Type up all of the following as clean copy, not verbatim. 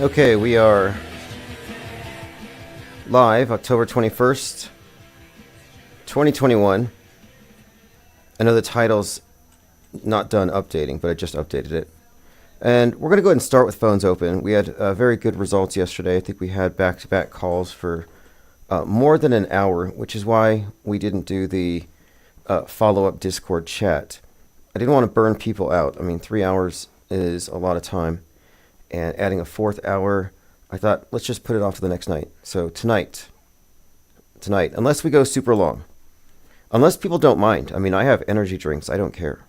Okay, we are live October 21st, 2021. I know the title's not done updating, but I just updated it. And we're going to go ahead and start with phones open. We had very good results yesterday. I think we had back-to-back calls for more than an hour, which is why we didn't do the follow-up Discord chat. I didn't want to burn people out. I mean, 3 hours is a lot of time. And adding a fourth hour, I thought, let's just put it off to the next night. So tonight, unless we go super long, unless people don't mind. I mean, I have energy drinks. I don't care.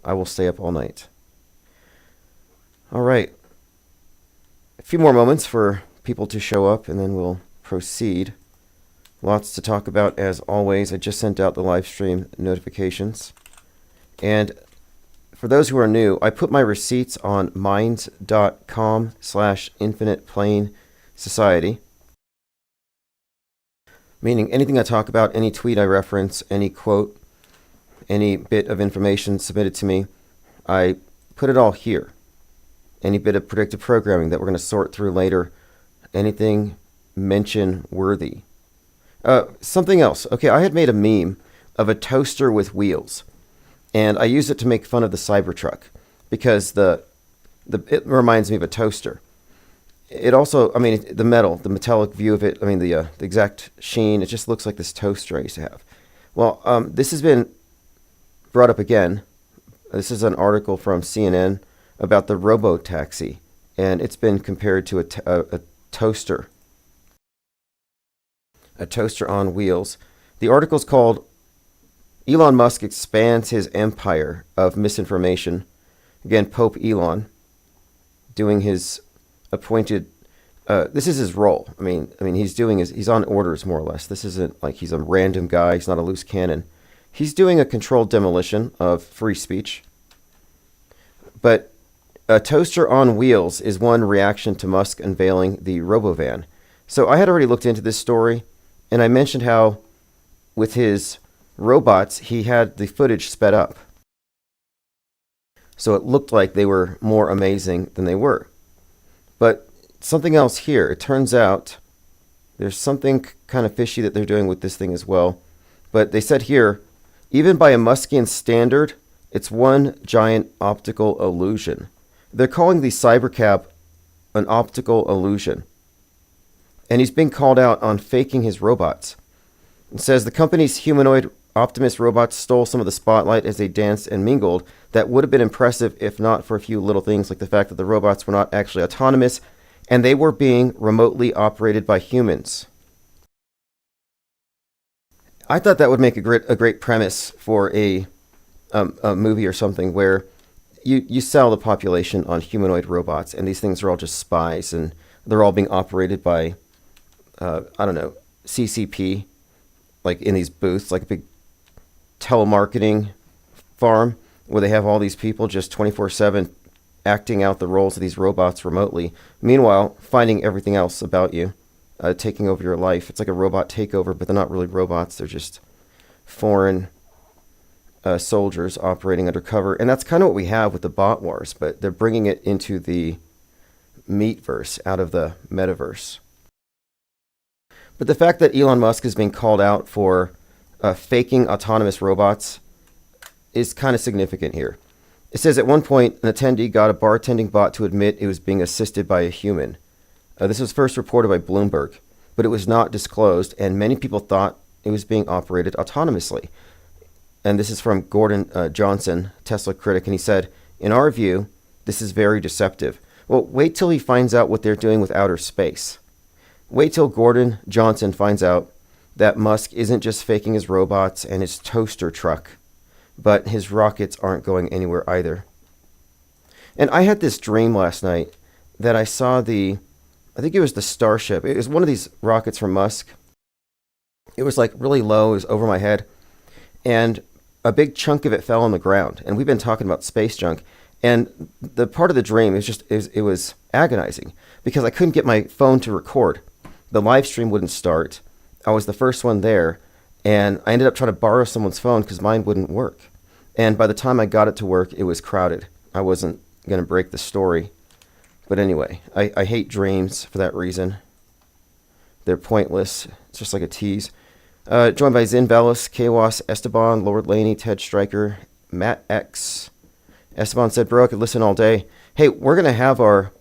I will stay up all night. All right. A few more moments for people to show up, and then we'll proceed. Lots to talk about, as always. I just sent out the live stream notifications. And for those who are new, I put my receipts on minds.com/infinite plane society. Meaning anything I talk about, any tweet I reference, any quote, any bit of information submitted to me, I put it all here. Any bit of predictive programming that we're going to sort through later, anything mention worthy. Something else. Okay, I had made a meme of a toaster with wheels. And I used it to make fun of the Cybertruck because it reminds me of a toaster. It also, I mean, the metallic view of it, I mean, the exact sheen, it just looks like this toaster I used to have. Well, this has been brought up again. This is an article from CNN about the robo-taxi, and it's been compared to a toaster. A toaster on wheels. The article's called Elon Musk expands his empire of misinformation. Again, Pope Elon doing his appointed. This is his role. I mean, he's on orders more or less. This isn't like he's a random guy. He's not a loose cannon. He's doing a controlled demolition of free speech. But a toaster on wheels is one reaction to Musk unveiling the Robovan. So I had already looked into this story, and I mentioned how with his robots, he had the footage sped up. So it looked like they were more amazing than they were. But something else here. It turns out there's something kind of fishy that they're doing with this thing as well. But they said here, even by a Muskian standard, it's one giant optical illusion. They're calling the Cybercab an optical illusion. And he's being called out on faking his robots. It says the company's humanoid Optimus robots stole some of the spotlight as they danced and mingled. That would have been impressive if not for a few little things like the fact that the robots were not actually autonomous and they were being remotely operated by humans. I thought that would make a great premise for a movie or something where you sell the population on humanoid robots and these things are all just spies and they're all being operated by, CCP, like in these booths, like a big telemarketing farm where they have all these people just 24/7 acting out the roles of these robots remotely. Meanwhile, finding everything else about you, taking over your life. It's like a robot takeover, but they're not really robots. They're just foreign soldiers operating undercover. And that's kind of what we have with the bot wars, but they're bringing it into the meatverse, out of the metaverse. But the fact that Elon Musk is being called out for faking autonomous robots is kind of significant here. It says at one point, an attendee got a bartending bot to admit it was being assisted by a human. This was first reported by Bloomberg, but it was not disclosed, and many people thought it was being operated autonomously. And this is from Gordon Johnson, Tesla critic, and he said, in our view, this is very deceptive. Well, wait till he finds out what they're doing with outer space. Wait till Gordon Johnson finds out that Musk isn't just faking his robots and his toaster truck, but his rockets aren't going anywhere either. And I had this dream last night that I saw I think it was the Starship. It was one of these rockets from Musk. It was like really low, it was over my head, and a big chunk of it fell on the ground. And we've been talking about space junk, and the part of the dream it was agonizing because I couldn't get my phone to record. The live stream wouldn't start. I was the first one there, and I ended up trying to borrow someone's phone because mine wouldn't work. And by the time I got it to work, it was crowded. I wasn't going to break the story But anyway, I hate dreams for that reason. They're pointless. It's just like a tease. Joined by Zin Bellis, Kawas, Esteban, Lord Laney, Ted Stryker, Matt X. Esteban said, bro, I could listen all day. Hey, we're going to have our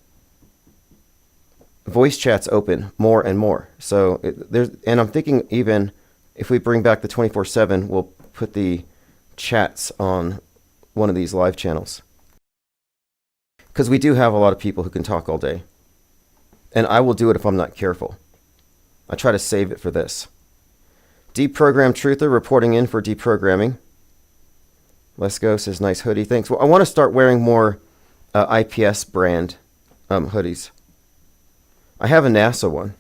voice chats open more and more. So and I'm thinking even if we bring back the 24/7, we'll put the chats on one of these live channels. Because we do have a lot of people who can talk all day. And I will do it if I'm not careful. I try to save it for this. Deprogrammed Truther reporting in for deprogramming. Let's Go says, nice hoodie. Thanks. Well, I want to start wearing more IPS brand hoodies. I have a NASA one,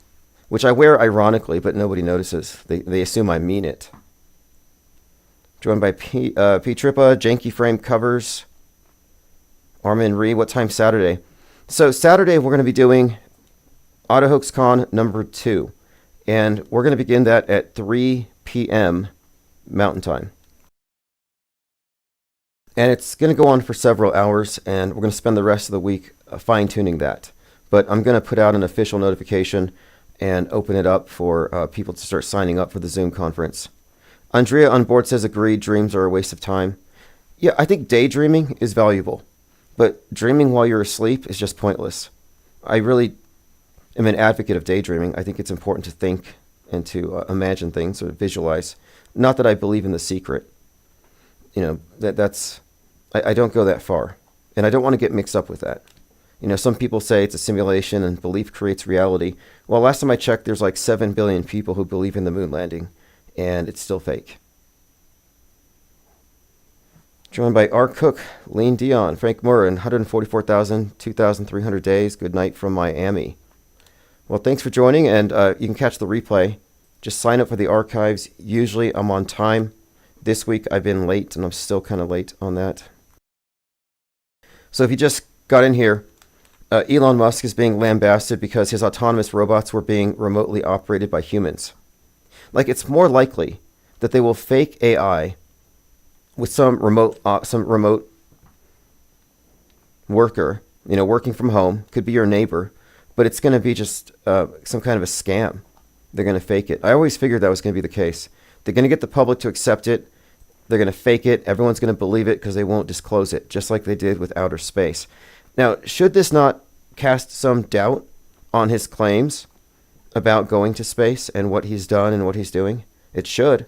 which I wear ironically, but nobody notices. They assume I mean it. Joined by P. Trippa, Janky Frame Covers, Armin Ree. What time Saturday? So Saturday we're going to be doing AutoHoaxCon number 2. And we're going to begin that at 3 p.m. Mountain Time. And it's going to go on for several hours, and we're going to spend the rest of the week fine-tuning that. But I'm going to put out an official notification and open it up for people to start signing up for the Zoom conference. Andrea on board says, agreed, dreams are a waste of time. Yeah, I think daydreaming is valuable, but dreaming while you're asleep is just pointless. I really am an advocate of daydreaming. I think it's important to think and to imagine things or visualize. Not that I believe in The Secret. You know, that's... I don't go that far, and I don't want to get mixed up with that. You know, some people say it's a simulation and belief creates reality. Well, last time I checked, there's like 7 billion people who believe in the moon landing, and it's still fake. Joined by R. Cook, Lean Dion, Frank Murray, 144,000, 2,300 days. Good night from Miami. Well, thanks for joining, and you can catch the replay. Just sign up for the archives. Usually I'm on time. This week I've been late, and I'm still kind of late on that. So if you just got in here, Elon Musk is being lambasted because his autonomous robots were being remotely operated by humans. Like, it's more likely that they will fake AI with some remote worker, you know, working from home, could be your neighbor, but it's going to be just some kind of a scam. They're going to fake it. I always figured that was going to be the case. They're going to get the public to accept it. They're going to fake it. Everyone's going to believe it because they won't disclose it, just like they did with outer space. Now, should this not cast some doubt on his claims about going to space and what he's done and what he's doing? It should,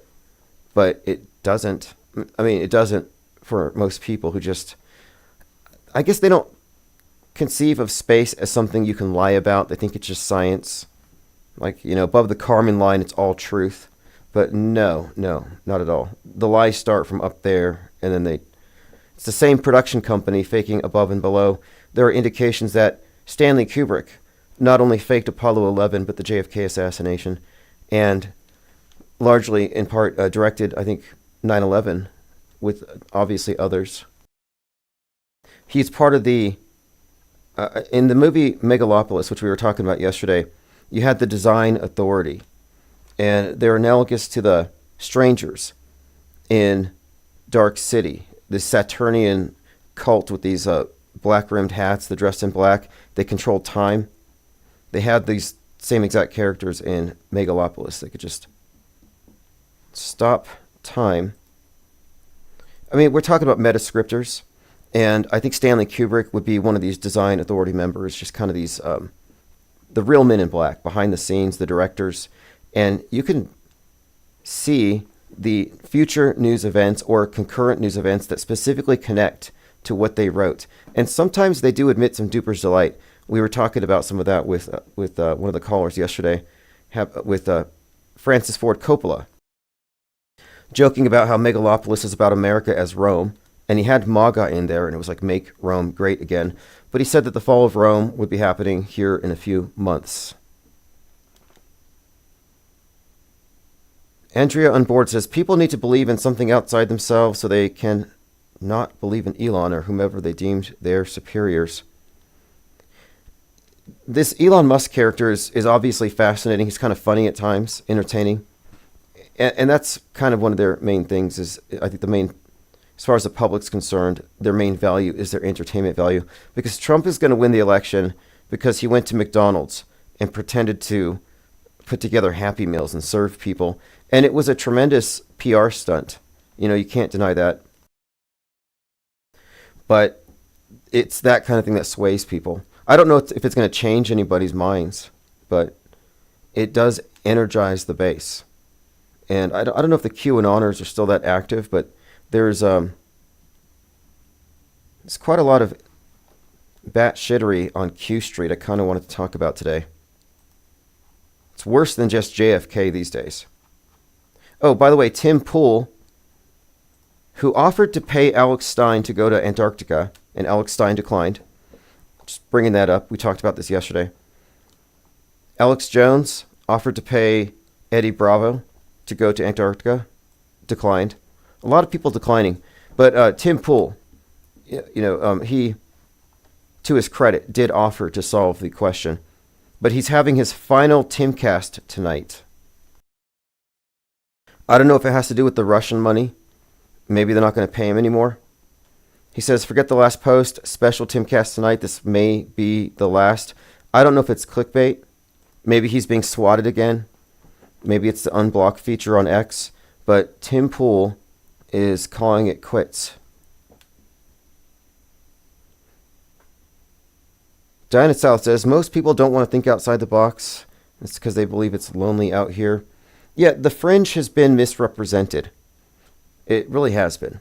but it doesn't. I mean, it doesn't for most people who just, I guess they don't conceive of space as something you can lie about. They think it's just science. Like, you know, above the Kármán line, it's all truth. But no, not at all. The lies start from up there, and then it's the same production company faking above and below. There are indications that Stanley Kubrick not only faked Apollo 11, but the JFK assassination, and largely, in part, directed, I think, 9/11, with obviously others. He's part of the, in the movie Megalopolis, which we were talking about yesterday, you had the design authority. And they're analogous to the strangers in Dark City, the Saturnian cult with these black-rimmed hats, the dressed in black. They controlled time. They had these same exact characters in Megalopolis. They could just stop time. I mean, we're talking about metascriptors, and I think Stanley Kubrick would be one of these design authority members, just kind of these, the real men in black, behind the scenes, the directors. And you can see the future news events or concurrent news events that specifically connect to what they wrote. And sometimes they do admit some duper's delight. We were talking about some of that with one of the callers yesterday, with Francis Ford Coppola, joking about how Megalopolis is about America as Rome. And he had MAGA in there, and it was like, make Rome great again. But he said that the fall of Rome would be happening here in a few months. Andrea on board says, people need to believe in something outside themselves so they can not believe in Elon or whomever they deemed their superiors. This Elon Musk character is obviously fascinating. He's kind of funny at times, entertaining. And that's kind of one of their main things is, I think the main, as far as the public's concerned, their main value is their entertainment value. Because Trump is going to win the election because he went to McDonald's and pretended to put together Happy Meals and serve people. And it was a tremendous PR stunt. You can't deny that. But it's that kind of thing that sways people. I don't know if it's going to change anybody's minds, but it does energize the base. And I don't know if the QAnoners are still that active, but there's quite a lot of batshittery on Q Street I kind of wanted to talk about today. It's worse than just JFK these days. Oh, by the way, Tim Pool, who offered to pay Alex Stein to go to Antarctica, and Alex Stein declined. Just bringing that up. We talked about this yesterday. Alex Jones offered to pay Eddie Bravo to go to Antarctica. Declined. A lot of people declining. But Tim Pool, he, to his credit, did offer to solve the question. But he's having his final Timcast tonight. I don't know if it has to do with the Russian money. Maybe they're not going to pay him anymore. He says, forget the last post. Special Timcast tonight. This may be the last. I don't know if it's clickbait. Maybe he's being swatted again. Maybe it's the unblock feature on X. But Tim Pool is calling it quits. Diana South says, most people don't want to think outside the box. It's because they believe it's lonely out here. Yeah, the fringe has been misrepresented. It really has been.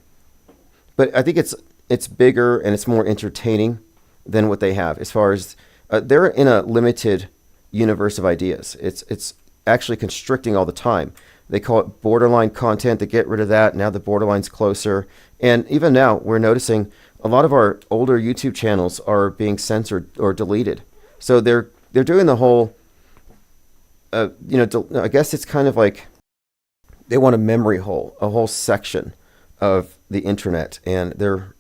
But I think it's bigger and it's more entertaining than what they have. As far as they're in a limited universe of ideas. It's actually constricting all the time. They call it borderline content. They get rid of that. Now the borderline's closer. And even now, we're noticing a lot of our older YouTube channels are being censored or deleted. So they're doing the whole, I guess it's kind of like they want a memory hole, a whole section of the internet. And they're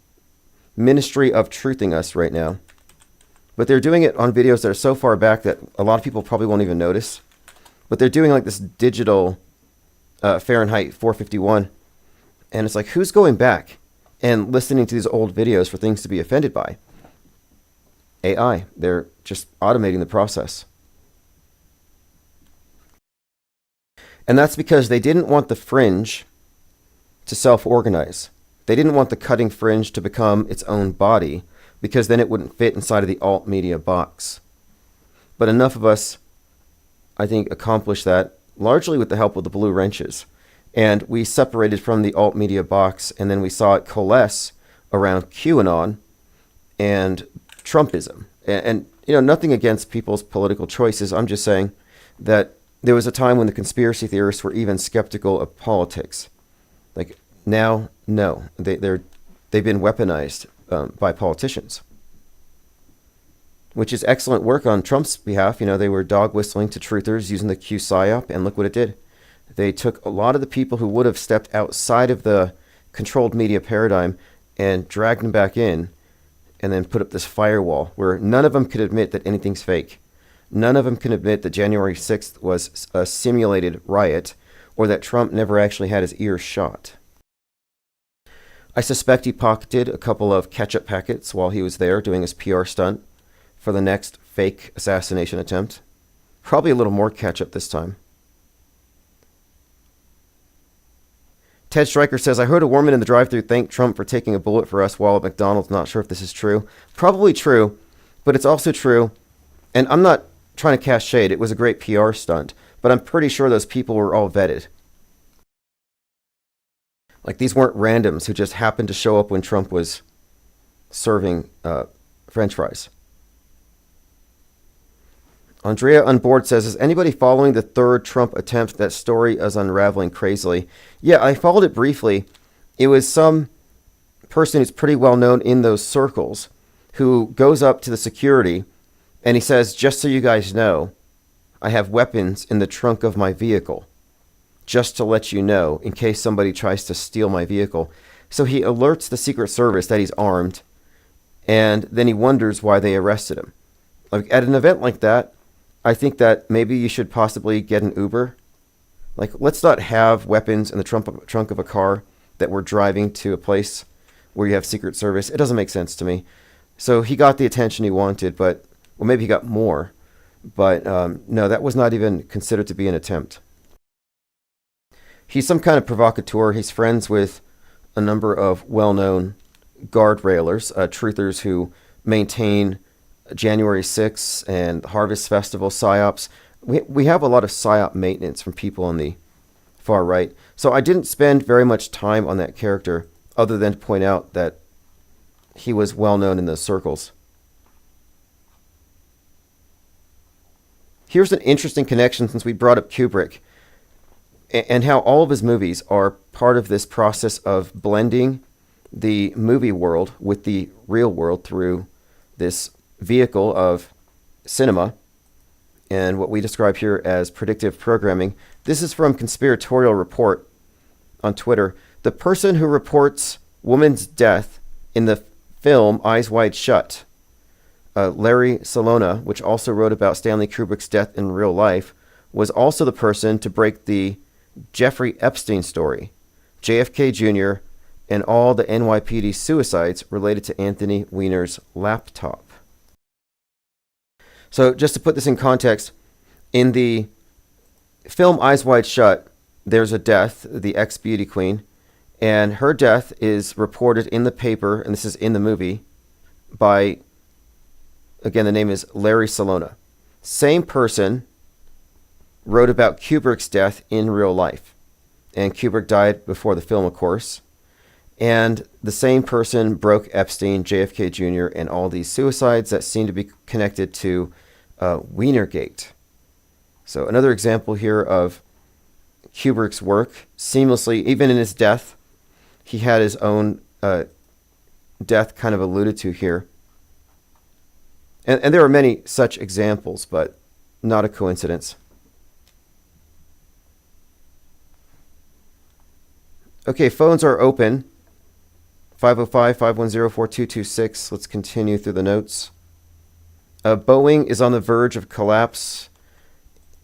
ministry of truthing us right now. But they're doing it on videos that are so far back that a lot of people probably won't even notice. But they're doing like this digital Fahrenheit 451. And it's like, who's going back and listening to these old videos for things to be offended by? AI. They're just automating the process. And that's because they didn't want the fringe to self-organize. They didn't want the cutting fringe to become its own body, because then it wouldn't fit inside of the alt media box. But enough of us, I think, accomplished that largely with the help of the blue wrenches. And we separated from the alt media box, and then we saw it coalesce around QAnon and Trumpism. And nothing against people's political choices. I'm just saying that there was a time when the conspiracy theorists were even skeptical of politics. Like now, no, they've been weaponized by politicians, which is excellent work on Trump's behalf. They were dog whistling to truthers using the Q psyop, and look what it did. They took a lot of the people who would have stepped outside of the controlled media paradigm and dragged them back in, and then put up this firewall where none of them could admit that anything's fake. None of them can admit that January 6th was a simulated riot, or that Trump never actually had his ears shot. I suspect he pocketed a couple of ketchup packets while he was there doing his PR stunt for the next fake assassination attempt. Probably a little more ketchup this time. Ted Stryker says, I heard a woman in the drive-thru thank Trump for taking a bullet for us while at McDonald's. Not sure if this is true. Probably true, but it's also true. And I'm not trying to cast shade. It was a great PR stunt, but I'm pretty sure those people were all vetted. Like, these weren't randoms who just happened to show up when Trump was serving French fries. Andrea Unboard says, is anybody following the third Trump attempt? That story is unraveling crazily. Yeah, I followed it briefly. It was some person who's pretty well known in those circles who goes up to the security and he says, just so you guys know, I have weapons in the trunk of my vehicle. Just to let you know, in case somebody tries to steal my vehicle. So he alerts the Secret Service that he's armed, and then he wonders why they arrested him. Like, at an event like that, I think that maybe you should possibly get an Uber. Like, let's not have weapons in the trunk of a car that we're driving to a place where you have Secret Service. It doesn't make sense to me. So he got the attention he wanted, but Well, maybe he got more, but no, that was not even considered to be an attempt. He's some kind of provocateur. He's friends with a number of well-known guardrailers, truthers who maintain January 6th and Harvest Festival psyops. We have a lot of psyop maintenance from people on the far right. So I didn't spend very much time on that character other than to point out that he was well-known in those circles. Here's an interesting connection since we brought up Kubrick and how all of his movies are part of this process of blending the movie world with the real world through this vehicle of cinema and what we describe here as predictive programming. This is from Conspiratorial Report on Twitter. The person who reports woman's death in the film Eyes Wide Shut, Larry Salona, which also wrote about Stanley Kubrick's death in real life, was also the person to break the Jeffrey Epstein story, JFK Jr., and all the NYPD suicides related to Anthony Weiner's laptop. So just to put this in context, in the film Eyes Wide Shut, there's a death, the ex-beauty queen, and her death is reported in the paper, and this is in the movie, by, again, the name is Larry Salona. Same person wrote about Kubrick's death in real life. And Kubrick died before the film, of course. And the same person broke Epstein, JFK Jr., and all these suicides that seem to be connected to Wienergate. So another example here of Kubrick's work seamlessly, even in his death, he had his own death kind of alluded to here. And there are many such examples, but not a coincidence. Okay, phones are open. 505-510-4226. Let's continue through the notes. Boeing is on the verge of collapse.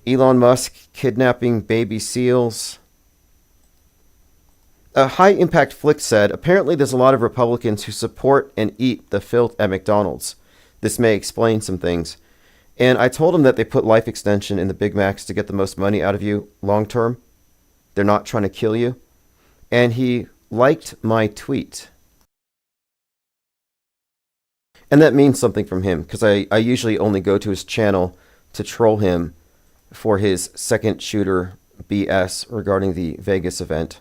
Elon Musk kidnapping baby seals. A high-impact flick said, apparently there's a lot of Republicans who support and eat the filth at McDonald's. This may explain some things. And I told him that they put life extension in the Big Macs to get the most money out of you long term. They're not trying to kill you. And he liked my tweet. And that means something from him, because I usually only go to his channel to troll him for his second shooter BS regarding the Vegas event.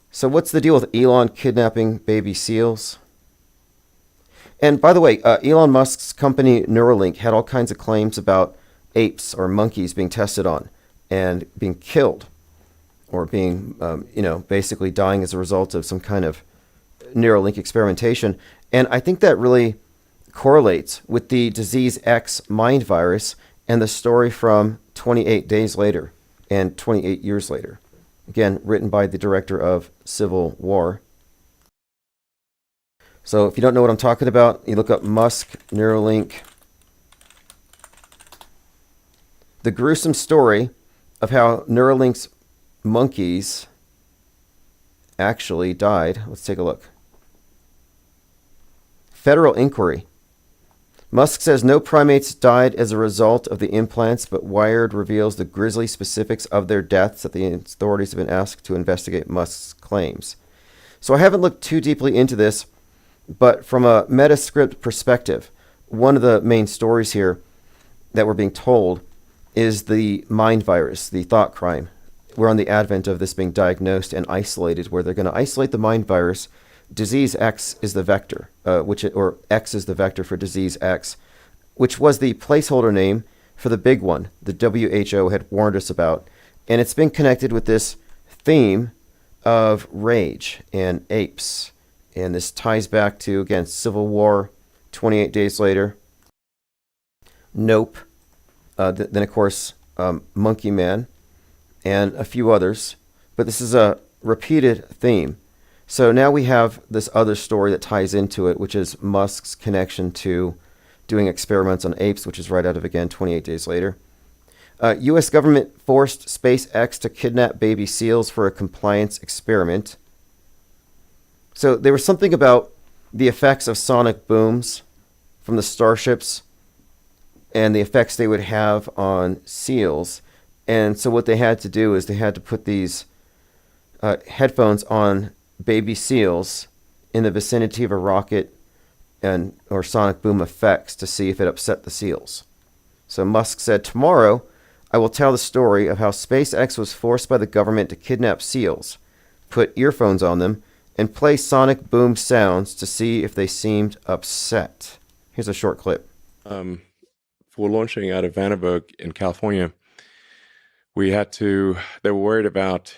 So what's the deal with Elon kidnapping baby seals? And by the way, Elon Musk's company Neuralink had all kinds of claims about apes or monkeys being tested on and being killed or being, basically dying as a result of some kind of Neuralink experimentation. And I think that really correlates with the Disease X mind virus and the story from 28 Days Later and 28 Years Later. Again, written by the director of Civil War. So if you don't know what I'm talking about, you look up Musk, Neuralink. The gruesome story of how Neuralink's monkeys actually died. Let's take a look. Federal inquiry. Musk says no primates died as a result of the implants, but Wired reveals the grisly specifics of their deaths that the authorities have been asked to investigate Musk's claims. So I haven't looked too deeply into this, but from a Metascript perspective, one of the main stories here that we're being told is the mind virus, the thought crime. We're on the advent of this being diagnosed and isolated, where they're going to isolate the mind virus. Disease X is the vector, or X is the vector for Disease X, which was the placeholder name for the big one the WHO had warned us about. And it's been connected with this theme of rage and apes. And this ties back to, again, Civil War, 28 Days Later, Nope, then, of course, Monkey Man, and a few others. But this is a repeated theme. So now we have this other story that ties into it, which is Musk's connection to doing experiments on apes, which is right out of, again, 28 Days Later. U.S. government forced SpaceX to kidnap baby seals for a compliance experiment. So there was something about the effects of sonic booms from the starships and the effects they would have on seals. And so what they had to do is they had to put these headphones on baby seals in the vicinity of a rocket or sonic boom effects to see if it upset the seals. So Musk said, tomorrow I will tell the story of how SpaceX was forced by the government to kidnap seals, put earphones on them, and play sonic boom sounds to see if they seemed upset. Here's a short clip. For launching out of Vandenberg in California, they were worried about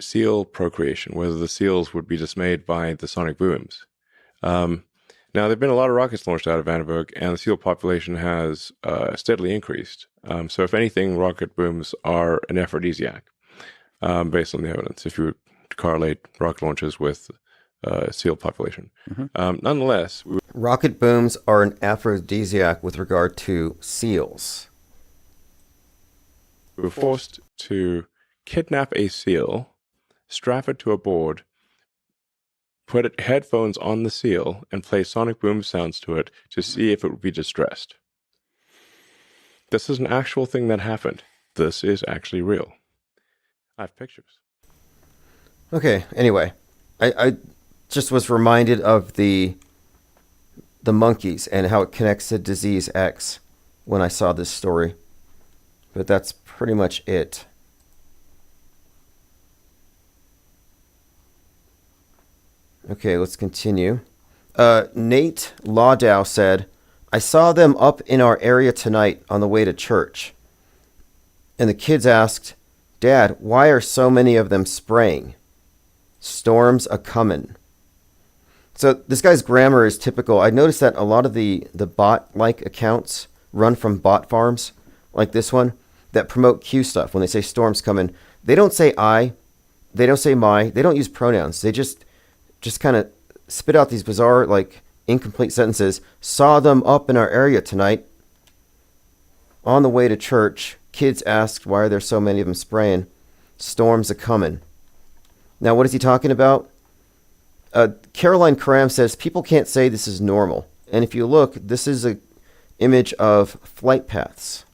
seal procreation, whether the seals would be dismayed by the sonic booms. Now, there have been a lot of rockets launched out of Vandenberg, and the seal population has steadily increased. So if anything, rocket booms are an aphrodisiac, based on the evidence, if you correlate rocket launches with seal population. Nonetheless, rocket booms are an aphrodisiac with regard to seals. We were forced to kidnap a seal, strap it to a board, put headphones on the seal, and play sonic boom sounds to it to see if it would be distressed. This is an actual thing that happened. This is actually real. I have pictures. Okay, anyway, I just was reminded of the monkeys and how it connects to Disease X when I saw this story. But that's pretty much it. Okay, let's continue. Nate Lawdow said, I saw them up in our area tonight on the way to church. And the kids asked, Dad, why are so many of them spraying? Storms a-comin'. So this guy's grammar is typical. I noticed that a lot of the bot-like accounts run from bot farms, like this one, that promote Q stuff. When they say storms coming, they don't say I, they don't say my, they don't use pronouns. They just kind of spit out these bizarre, like, incomplete sentences. Saw them up in our area tonight. On the way to church, kids asked why are there so many of them spraying. Storms a-comin'. Now, what is he talking about? Caroline Karam says people can't say this is normal. And if you look, this is an image of flight paths.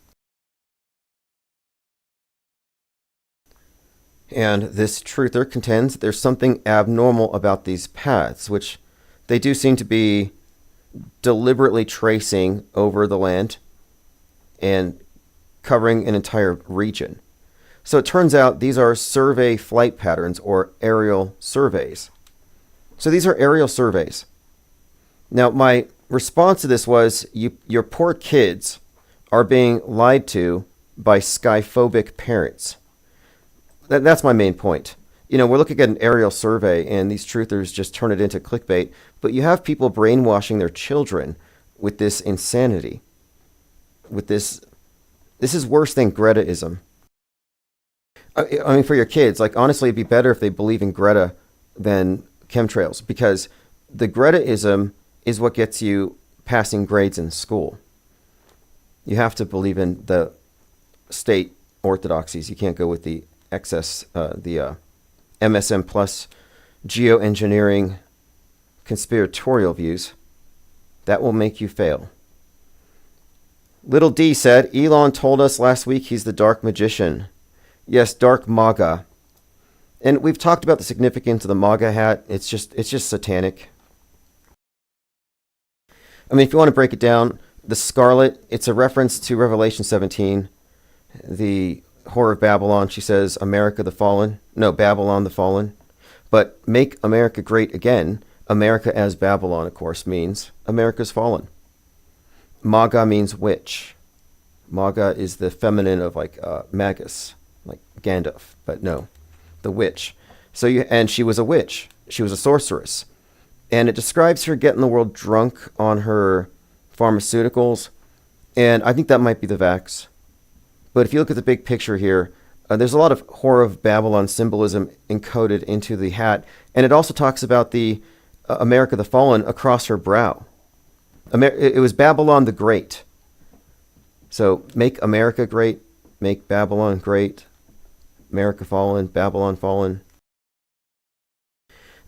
And this truther contends there's something abnormal about these paths, which they do seem to be deliberately tracing over the land and covering an entire region. So it turns out these are survey flight patterns or aerial surveys. So these are aerial surveys. Now, my response to this was, your poor kids are being lied to by skyphobic parents. That's my main point. You know, we're looking at an aerial survey, and these truthers just turn it into clickbait. But you have people brainwashing their children with this insanity. With this is worse than Gretaism. I mean, for your kids, like, honestly, it'd be better if they believe in Greta than chemtrails, because the Gretaism is what gets you passing grades in school. You have to believe in the state orthodoxies. You can't go with the excess, the MSM plus geoengineering conspiratorial views. That will make you fail. Little D said, Elon told us last week he's the dark magician. Yes, dark MAGA. And we've talked about the significance of the MAGA hat. It's just satanic. I mean, if you want to break it down, the scarlet, it's a reference to Revelation 17, the Whore of Babylon. She says, America the fallen. No, Babylon the fallen. But make America great again. America as Babylon, of course, means America's fallen. MAGA means witch. MAGA is the feminine of like Magus, like Gandalf, but no, the witch. And she was a witch. She was a sorceress. And it describes her getting the world drunk on her pharmaceuticals. And I think that might be the vax. But if you look at the big picture here, there's a lot of Whore of Babylon symbolism encoded into the hat. And it also talks about the America the Fallen across her brow. It was Babylon the Great. So make America great, make Babylon great, America fallen, Babylon fallen.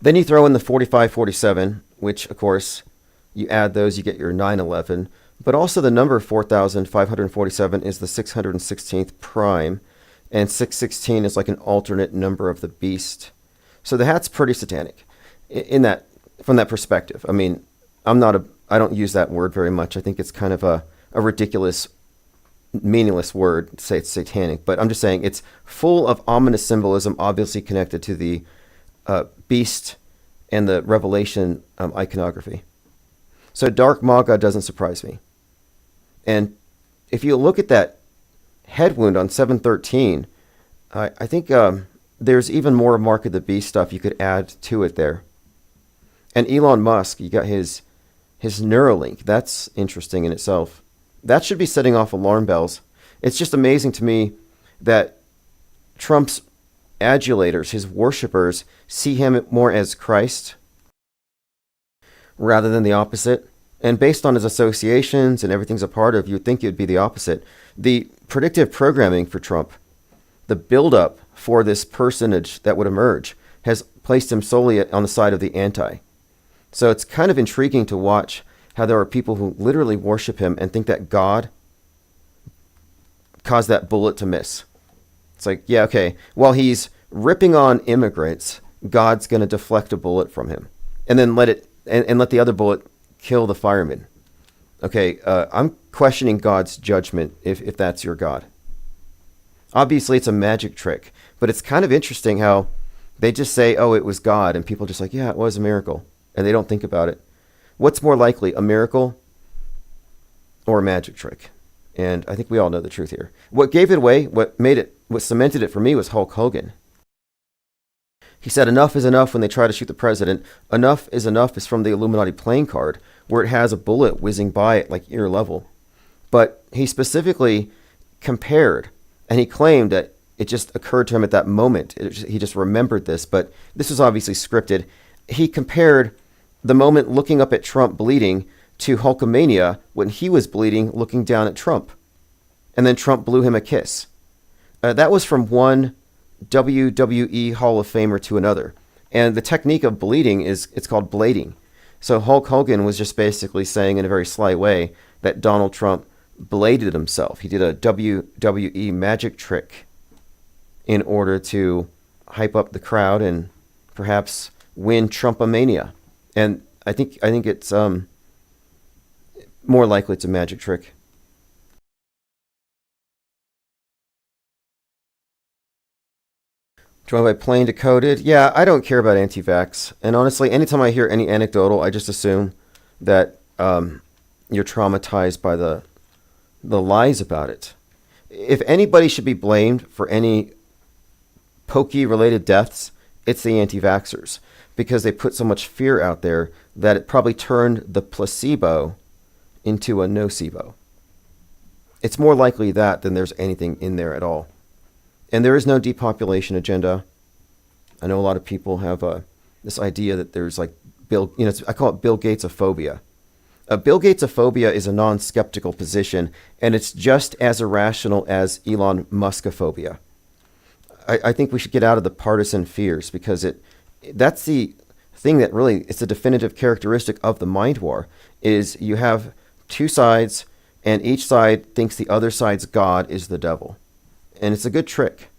Then you throw in the 4547, which, of course, You add those, you get your 911. But also the number 4,547 is the 616th prime, and 616 is like an alternate number of the beast. So the hat's pretty satanic in that, from that perspective. I mean, I don't use that word very much. I think it's kind of a ridiculous, meaningless word to say it's satanic, but I'm just saying it's full of ominous symbolism, obviously connected to the beast and the Revelation iconography. So dark MAGA doesn't surprise me. And if you look at that head wound on 713, I think there's even more Mark of the Beast stuff you could add to it there. And Elon Musk, you got his Neuralink. That's interesting in itself. That should be setting off alarm bells. It's just amazing to me that Trump's adulators, his worshipers, see him more as Christ rather than the opposite. And based on his associations and everything's a part of, you'd think it would be the opposite. The predictive programming for Trump, the buildup for this personage that would emerge, has placed him solely on the side of the anti. So it's kind of intriguing to watch how there are people who literally worship him and think that God caused that bullet to miss. It's like, yeah, okay, while he's ripping on immigrants, God's going to deflect a bullet from him and then let the other bullet kill the fireman. Okay, I'm questioning God's judgment if that's your God. Obviously, it's a magic trick, but it's kind of interesting how they just say, oh, it was God, and people just like, yeah, it was a miracle, and they don't think about it. What's more likely, a miracle or a magic trick? And I think we all know the truth here. What gave it away, what cemented it for me was Hulk Hogan. He said enough is enough when they try to shoot the president. Enough is from the Illuminati playing card, where it has a bullet whizzing by at like ear level. But he specifically compared, and he claimed that it just occurred to him at that moment. He just remembered this, but this was obviously scripted. He compared the moment looking up at Trump bleeding to Hulkamania when he was bleeding looking down at Trump. And then Trump blew him a kiss. That was from one WWE Hall of Famer to another. And the technique of bleeding it's called blading. So Hulk Hogan was just basically saying in a very sly way that Donald Trump bladed himself. He did a WWE magic trick in order to hype up the crowd and perhaps win Trumpomania. And I think it's more likely it's a magic trick. Do I have my plain decoded? Yeah, I don't care about anti-vax. And honestly, anytime I hear any anecdotal, I just assume that you're traumatized by the lies about it. If anybody should be blamed for any pokey-related deaths, it's the anti-vaxxers, because they put so much fear out there that it probably turned the placebo into a nocebo. It's more likely that than there's anything in there at all. And there is no depopulation agenda. I know a lot of people have this idea that there's like I call it Bill Gates-ophobia. Bill Gates-ophobia is a non-skeptical position, and it's just as irrational as Elon Musk-ophobia. I think we should get out of the partisan fears, because that's the thing that really, it's a definitive characteristic of the mind war, is you have two sides, and each side thinks the other side's God is the devil. And it's a good trick.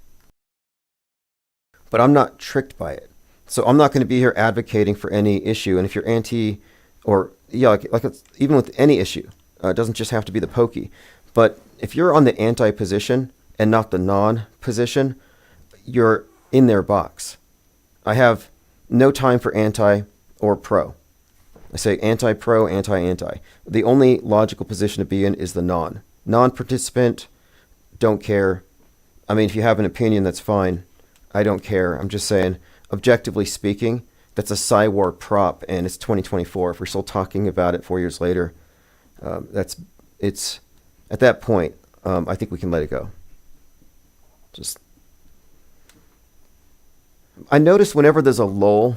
But I'm not tricked by it. So I'm not going to be here advocating for any issue. And if you're anti, or even with any issue, it doesn't just have to be the pokey. But if you're on the anti position and not the non position, you're in their box. I have no time for anti or pro. I say anti-pro, anti-anti. The only logical position to be in is the non. Non-participant, don't care. I mean, if you have an opinion, that's fine. I don't care. I'm just saying, objectively speaking, that's a Psywar prop, and it's 2024. If we're still talking about it 4 years later, it's at that point, I think we can let it go. I notice whenever there's a lull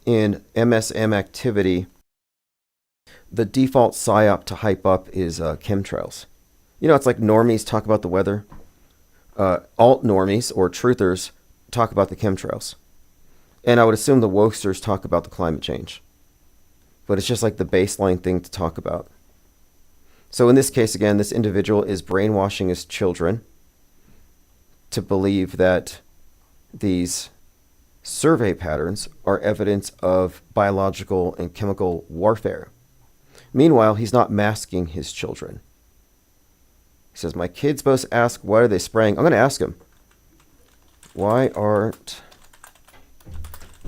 in MSM activity, the default psyop to hype up is chemtrails. It's like normies talk about the weather. Alt normies or truthers talk about the chemtrails. And I would assume the wokesters talk about the climate change. but it's just like the baseline thing to talk about. So in this case, again, this individual is brainwashing his children to believe that these survey patterns are evidence of biological and chemical warfare. Meanwhile, he's not masking his children. He says, my kids both ask, why are they spraying? I'm going to ask him, why aren't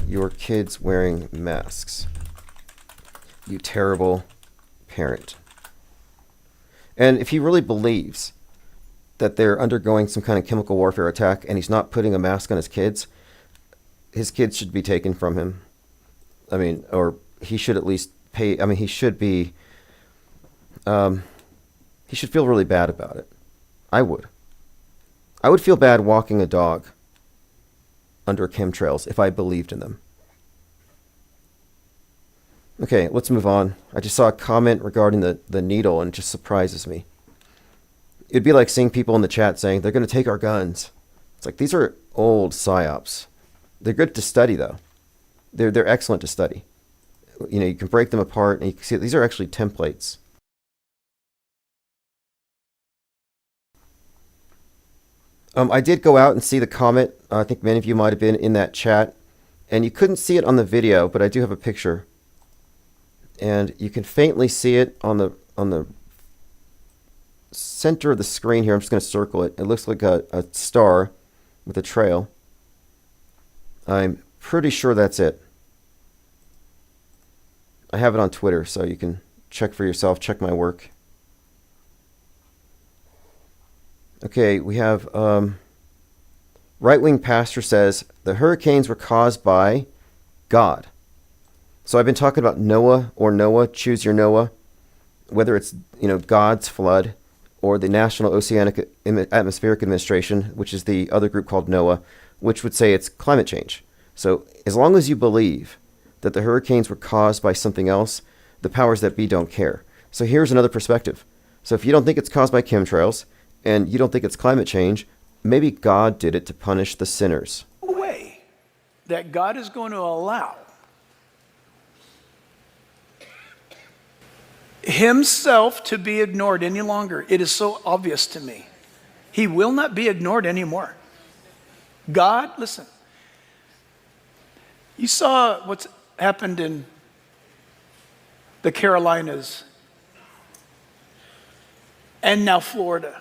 your kids wearing masks? You terrible parent. And if he really believes that they're undergoing some kind of chemical warfare attack and he's not putting a mask on his kids should be taken from him. I mean, or he should at least pay. I mean, he should be, he should feel really bad about it. I would. I would feel bad walking a dog under chemtrails if I believed in them. Okay, let's move on. I just saw a comment regarding the needle and it just surprises me. It'd be like seeing people in the chat saying, they're going to take our guns. It's like, these are old psyops. They're good to study, though. They're excellent to study. You know, you can break them apart and you can see these are actually templates. I did go out and see the comment. I think many of you might have been in that chat. And you couldn't see it on the video, but I do have a picture. And you can faintly see it on the center of the screen here. I'm just going to circle it. It looks like a star with a trail. I'm pretty sure that's it. I have it on Twitter, so you can check for yourself, check my work. Okay, we have right-wing pastor says the hurricanes were caused by God. So I've been talking about Noah or Noah, choose your Noah, whether it's, you know, God's flood or the National Oceanic Atmospheric Administration, which is the other group called NOAA, which would say it's climate change. So as long as you believe that the hurricanes were caused by something else, the powers that be don't care. So here's another perspective. So if you don't think it's caused by chemtrails and you don't think it's climate change, maybe God did it to punish the sinners. Way that God is going to allow himself to be ignored any longer. It is so obvious to me. He will not be ignored anymore. God, listen, you saw what's happened in the Carolinas and now Florida.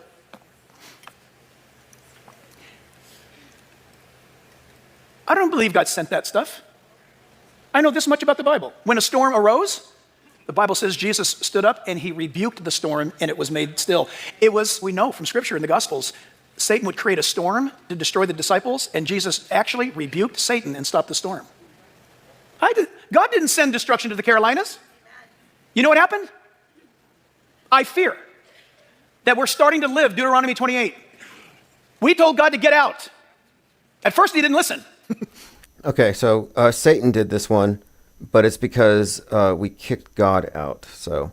I don't believe God sent that stuff. I know this much about the Bible. When a storm arose, the Bible says Jesus stood up and he rebuked the storm and it was made still. It was, we know from Scripture in the Gospels, Satan would create a storm to destroy the disciples, and Jesus actually rebuked Satan and stopped the storm. God didn't send destruction to the Carolinas. You know what happened? I fear that we're starting to live Deuteronomy 28. We told God to get out. At first he didn't listen. Okay, so Satan did this one, but it's because we kicked God out. So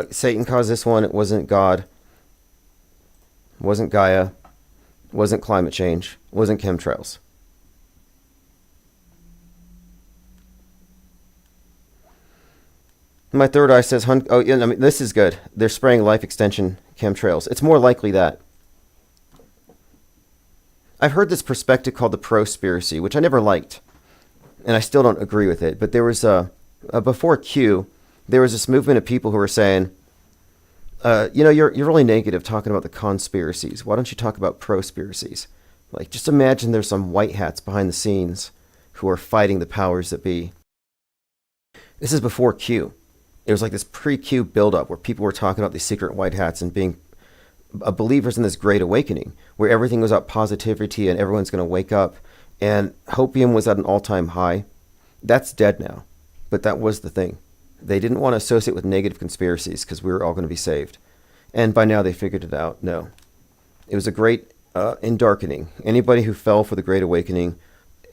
Satan caused this one. It wasn't God. It wasn't Gaia. It wasn't climate change. It wasn't chemtrails. My third eye says, oh, yeah, I mean, this is good. They're spraying life extension chemtrails. It's more likely that. I've heard this perspective called the prospiracy, which I never liked, and I still don't agree with it. But there was before Q, there was this movement of people who were saying, you know, you're really negative talking about the conspiracies. Why don't you talk about prospiracies? Like, just imagine there's some white hats behind the scenes who are fighting the powers that be. This is before Q. It was like this pre-Q buildup where people were talking about these secret white hats and being believers in this great awakening where everything was about positivity and everyone's going to wake up, and hopium was at an all-time high. That's dead now, but that was the thing. They didn't want to associate with negative conspiracies because we were all going to be saved. And by now they figured it out. No. It was a great endarkening. Anybody who fell for the Great Awakening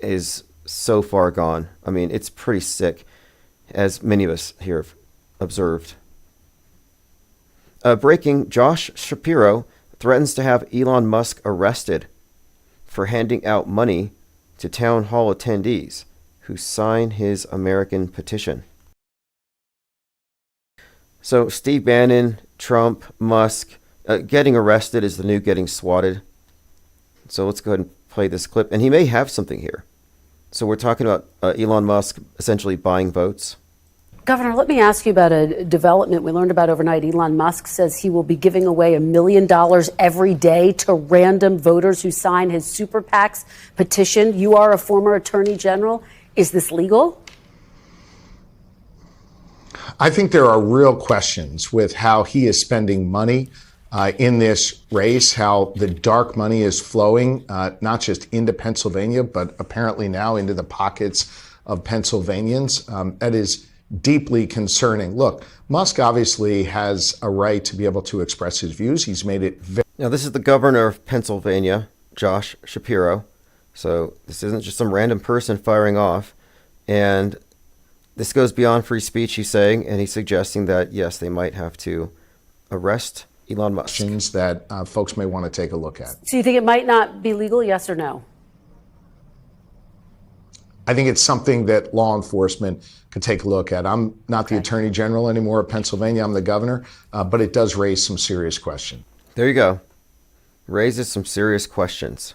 is so far gone. I mean, it's pretty sick, as many of us here have observed. Breaking, Josh Shapiro threatens to have Elon Musk arrested for handing out money to town hall attendees who sign his American petition. So Steve Bannon, Trump, Musk, getting arrested is the new getting swatted. So let's go ahead and play this clip. And he may have something here. So we're talking about Elon Musk essentially buying votes. Governor, let me ask you about a development we learned about overnight. Elon Musk says he will be giving away $1 million every day to random voters who sign his super PAC's petition. You are a former attorney general. Is this legal? I think there are real questions with how he is spending money in this race, how the dark money is flowing, not just into Pennsylvania, but apparently now into the pockets of Pennsylvanians. That is deeply concerning. Look, Musk obviously has a right to be able to express his views. He's made it very... Now, this is the governor of Pennsylvania, Josh Shapiro. So this isn't just some random person firing off. And this goes beyond free speech, he's saying, and he's suggesting that, yes, they might have to arrest Elon Musk. That folks may want to take a look at. So you think it might not be legal, yes or no? I think it's something that law enforcement could take a look at. I'm not the Attorney General anymore of Pennsylvania. I'm the governor, but it does raise some serious questions. There you go. Raises some serious questions.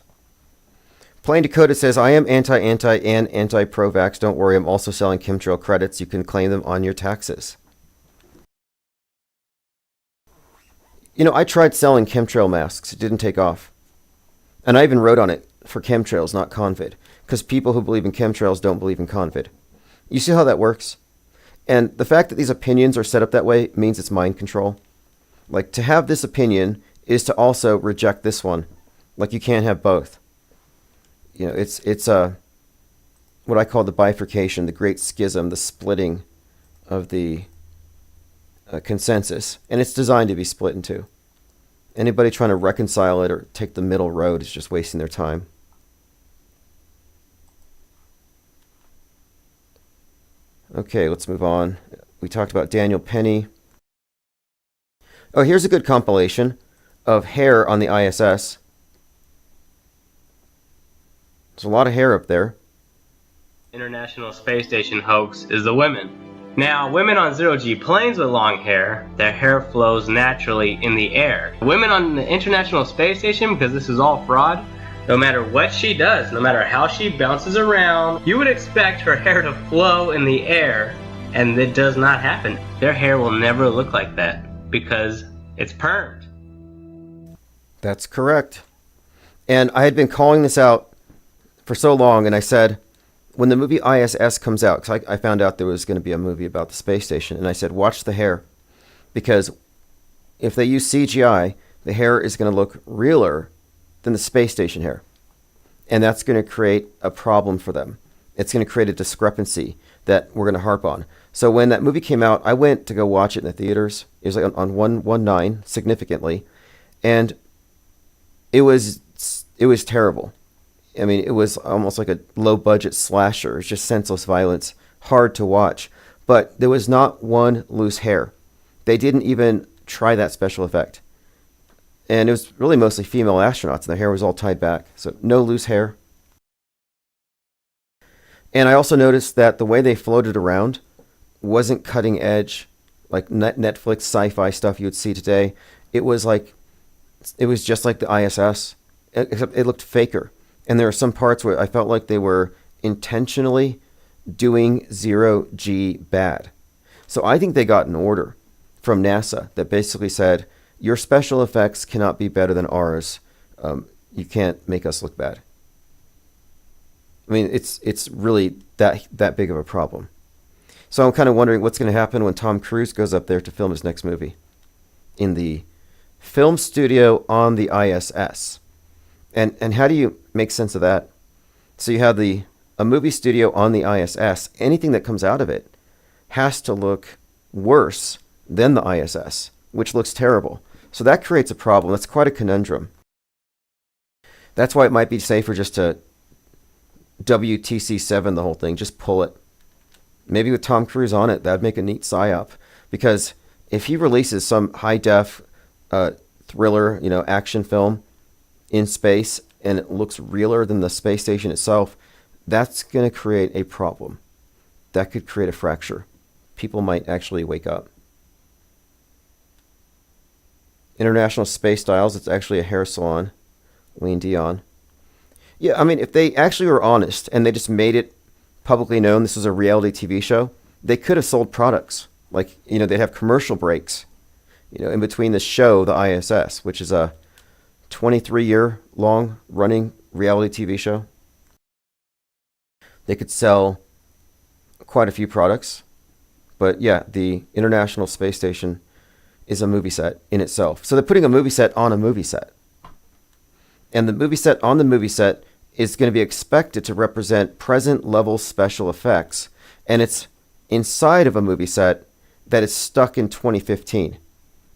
Plain Dakota says, I am anti and anti-pro-vax. Don't worry, I'm also selling chemtrail credits. You can claim them on your taxes. You know, I tried selling chemtrail masks. It didn't take off. And I even wrote on it for chemtrails, not COVID. Because people who believe in chemtrails don't believe in COVID. You see how that works? And the fact that these opinions are set up that way means it's mind control. Like, to have this opinion is to also reject this one. Like, you can't have both. You know, it's what I call the bifurcation, the great schism, the splitting of the consensus. And it's designed to be split in two. Anybody trying to reconcile it or take the middle road is just wasting their time. Okay, let's move on. We talked about Daniel Penny. Oh, here's a good compilation of hair on the ISS. There's a lot of hair up there. International Space Station hoax is the women. Now, women on zero-G planes with long hair, their hair flows naturally in the air. Women on the International Space Station, because this is all fraud, no matter what she does, no matter how she bounces around, you would expect her hair to flow in the air, and it does not happen. Their hair will never look like that because it's permed. That's correct. And I had been calling this out for so long, and I said, when the movie ISS comes out, because I found out there was going to be a movie about the space station, and I said, watch the hair, because if they use CGI, the hair is going to look realer than the space station hair. And that's going to create a problem for them. It's going to create a discrepancy that we're going to harp on. So when that movie came out, I went to go watch it in the theaters. It was like on 119, significantly. And it was terrible. I mean, it was almost like a low-budget slasher. It's just senseless violence, hard to watch. But there was not one loose hair. They didn't even try that special effect. And it was really mostly female astronauts, and their hair was all tied back. So no loose hair. And I also noticed that the way they floated around wasn't cutting edge, like Netflix sci-fi stuff you would see today. It was just like the ISS, except it looked faker. And there are some parts where I felt like they were intentionally doing zero-G bad. So I think they got an order from NASA that basically said, your special effects cannot be better than ours. You can't make us look bad. I mean, it's really that big of a problem. So I'm kind of wondering what's going to happen when Tom Cruise goes up there to film his next movie in the film studio on the ISS. And how do you make sense of that? So you have a movie studio on the ISS. Anything that comes out of it has to look worse than the ISS, which looks terrible. So that creates a problem. That's quite a conundrum. That's why it might be safer just to WTC7 the whole thing. Just pull it. Maybe with Tom Cruise on it, that'd make a neat psyop. Because if he releases some high-def thriller, action film in space, and it looks realer than the space station itself, that's going to create a problem. That could create a fracture. People might actually wake up. International Space Styles, it's actually a hair salon. Lean Dion. Yeah, I mean, if they actually were honest and they just made it publicly known this was a reality TV show, they could have sold products. Like, they'd have commercial breaks, in between the show, the ISS, which is a 23-year long running reality TV show. They could sell quite a few products. But yeah, the International Space Station is a movie set in itself. So they're putting a movie set on a movie set. And the movie set on the movie set is going to be expected to represent present level special effects. And it's inside of a movie set that is stuck in 2015.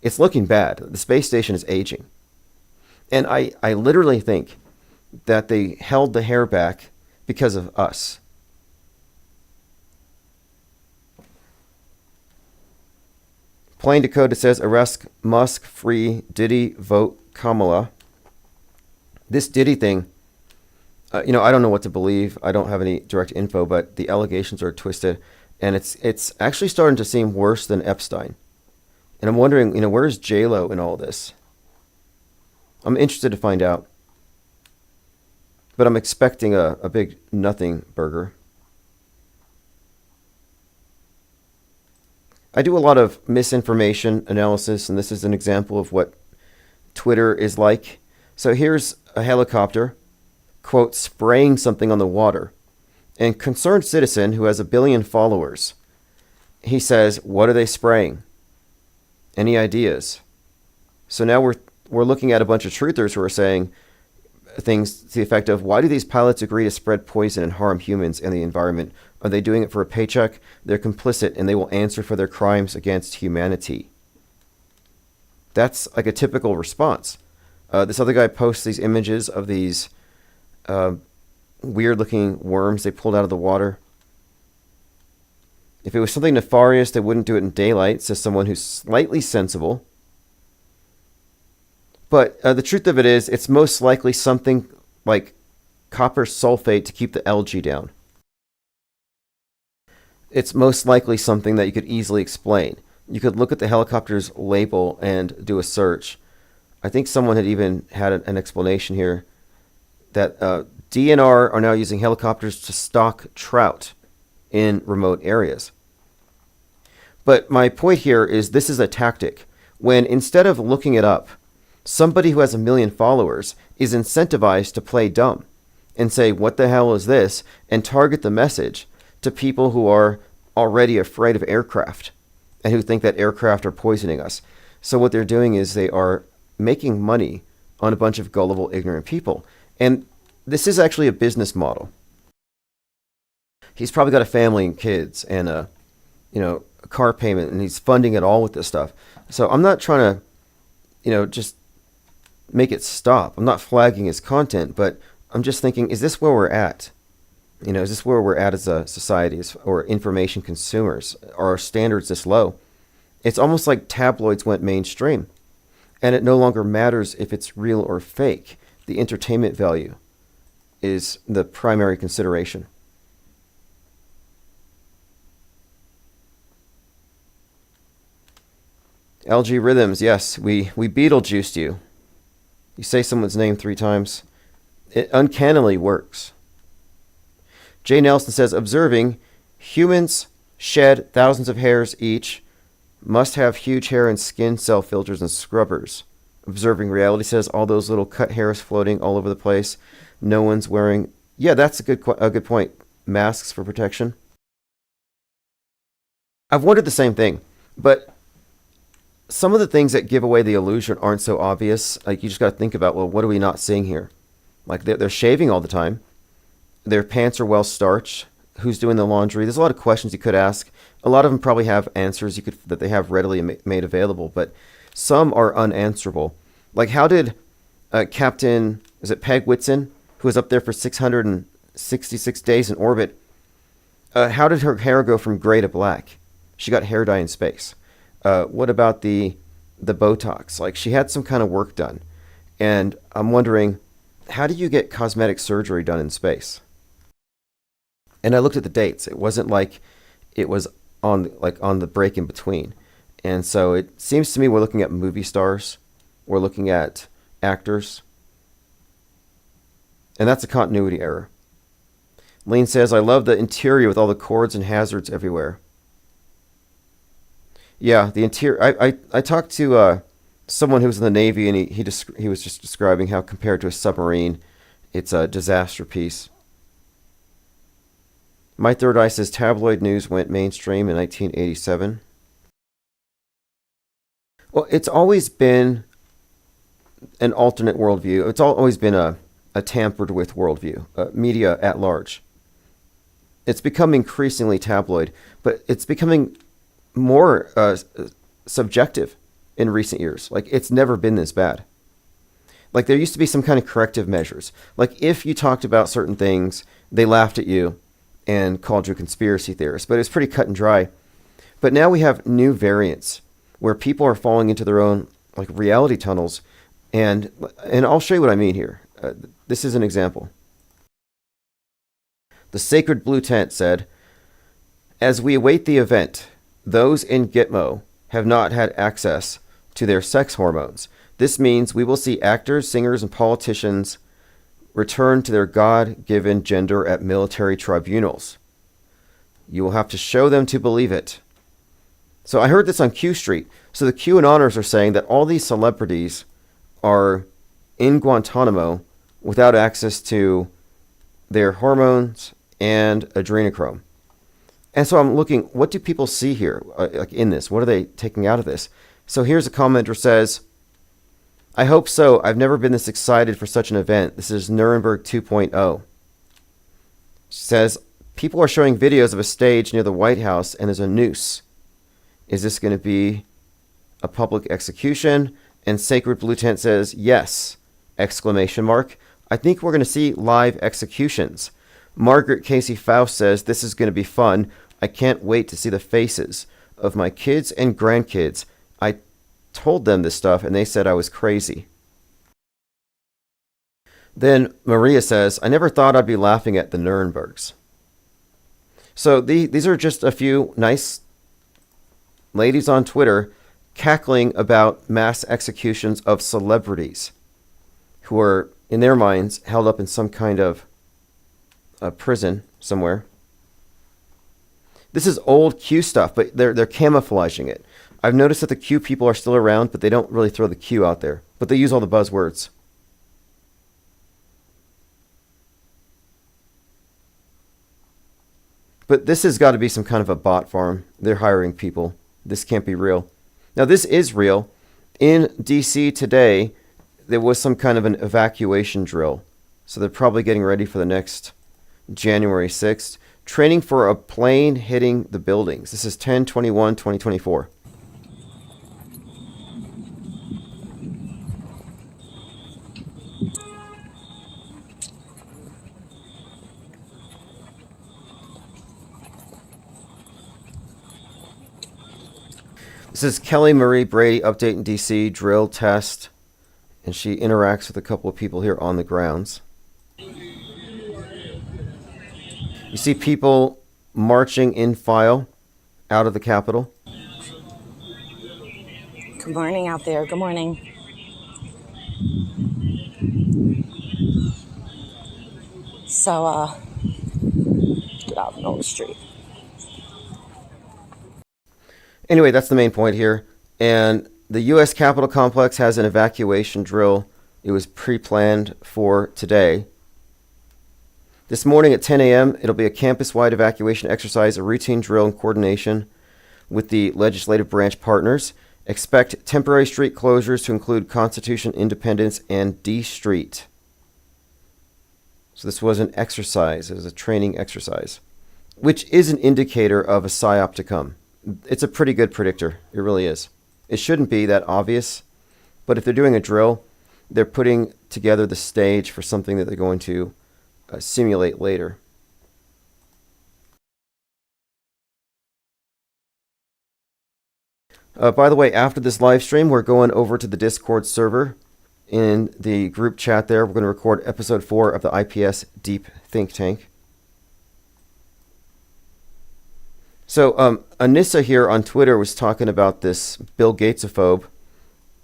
It's looking bad. The space station is aging. And I literally think that they held the hair back because of us. Plain Decoded says, arrest Musk, free Diddy, vote Kamala. This Diddy thing, I don't know what to believe. I don't have any direct info, but the allegations are twisted. And it's actually starting to seem worse than Epstein. And I'm wondering, where's J-Lo in all this? I'm interested to find out. But I'm expecting a big nothing burger. I do a lot of misinformation analysis, and this is an example of what Twitter is like. So here's a helicopter, quote, spraying something on the water. And concerned citizen who has 1 billion followers, he says, what are they spraying? Any ideas? So now we're looking at a bunch of truthers who are saying things to the effect of, why do these pilots agree to spread poison and harm humans and the environment? Are they doing it for a paycheck? They're complicit and they will answer for their crimes against humanity. That's like a typical response. This other guy posts these images of these weird-looking worms they pulled out of the water. If it was something nefarious, they wouldn't do it in daylight, says someone who's slightly sensible. But the truth of it is, it's most likely something like copper sulfate to keep the algae down. It's most likely something that you could easily explain. You could look at the helicopter's label and do a search. I think someone had even had an explanation here that DNR are now using helicopters to stalk trout in remote areas. But my point here is this is a tactic. When instead of looking it up, somebody who has 1 million followers is incentivized to play dumb and say, what the hell is this? And target the message to people who are already afraid of aircraft and who think that aircraft are poisoning us. So what they're doing is they are making money on a bunch of gullible, ignorant people. And this is actually a business model. He's probably got a family and kids and a car payment, and he's funding it all with this stuff. So I'm not trying to, just make it stop. I'm not flagging his content, but I'm just thinking, is this where we're at? Is this where we're at as a society or information consumers? Are our standards this low? It's almost like tabloids went mainstream, and it no longer matters if it's real or fake. The entertainment value is the primary consideration. LG Rhythms, yes, we Beetlejuiced you. You say someone's name 3 times. It uncannily works. Jay Nelson says, observing, humans shed thousands of hairs each, must have huge hair and skin cell filters and scrubbers. Observing reality says, all those little cut hairs floating all over the place. No one's wearing... Yeah, that's a good point. Masks for protection. I've wondered the same thing, but some of the things that give away the illusion aren't so obvious. Like, you just got to think about, well, what are we not seeing here? Like, they're shaving all the time. Their pants are well starched. Who's doing the laundry? There's a lot of questions you could ask. A lot of them probably have answers that they have readily made available, but some are unanswerable. Like, how did Captain, is it Peg Whitson, who was up there for 666 days in orbit, how did her hair go from gray to black? She got hair dye in space. What about the Botox? Like, she had some kind of work done. And I'm wondering, how do you get cosmetic surgery done in space? And I looked at the dates. It wasn't like it was on the break in between. And so it seems to me we're looking at movie stars or looking at actors. And that's a continuity error. Lane says, I love the interior with all the cords and hazards everywhere. Yeah, the interior. I talked to someone who was in the Navy, and he was just describing how compared to a submarine, it's a disaster piece. My Third Eye says tabloid news went mainstream in 1987. Well, it's always been an alternate worldview. It's always been a tampered with worldview, media at large. It's become increasingly tabloid, but it's becoming more subjective in recent years. Like, it's never been this bad. Like, there used to be some kind of corrective measures. Like, if you talked about certain things, they laughed at you and called you a conspiracy theorist, but it's pretty cut and dry. But now we have new variants where people are falling into their own like reality tunnels, and I'll show you what I mean here. This is an example. The Sacred Blue Tent said, as we await the event, those in Gitmo have not had access to their sex hormones. This means we will see actors, singers, and politicians return to their God-given gender at military tribunals. You will have to show them to believe it. So I heard this on Q Street. So the QAnoners are saying that all these celebrities are in Guantanamo without access to their hormones and adrenochrome. And so I'm looking, what do people see here like in this? What are they taking out of this? So here's a commenter says, I hope so. I've never been this excited for such an event. This is Nuremberg 2.0. She says, people are showing videos of a stage near the White House and there's a noose. Is this going to be a public execution? And Sacred Blue Tent says, yes, exclamation mark. I think we're going to see live executions. Margaret Casey Faust says, this is going to be fun. I can't wait to see the faces of my kids and grandkids. I told them this stuff and they said I was crazy. Then Maria says, I never thought I'd be laughing at the Nurembergs. So these are just a few nice ladies on Twitter cackling about mass executions of celebrities who are, in their minds, held up in some kind of a prison somewhere. This is old Q stuff, but they're camouflaging it. I've noticed that the Q people are still around, but they don't really throw the Q out there. But they use all the buzzwords. But this has got to be some kind of a bot farm. They're hiring people. This can't be real. Now, this is real. In D.C. today, there was some kind of an evacuation drill. So they're probably getting ready for the next January 6th. Training for a plane hitting the buildings. This is 10/21/2024. This is Kelly Marie Brady, update in D.C., drill test, and she interacts with a couple of people here on the grounds. You see people marching in file out of the Capitol. Good morning out there. Good morning. So, get out on the street. Anyway, that's the main point here. And the U.S. Capitol complex has an evacuation drill. It was pre-planned for today. This morning at 10 a.m., it'll be a campus-wide evacuation exercise, a routine drill in coordination with the legislative branch partners. Expect temporary street closures to include Constitution, Independence, and D Street. So this was an exercise. It was a training exercise, which is an indicator of a psyop to come. It's a pretty good predictor. It really is. It shouldn't be that obvious, but if they're doing a drill, they're putting together the stage for something that they're going to simulate later. By the way, after this live stream, we're going over to the Discord server. In the group chat there, we're going to record episode 4 of the IPS Deep Think Tank. So Anissa here on Twitter was talking about this Bill Gatesophobe,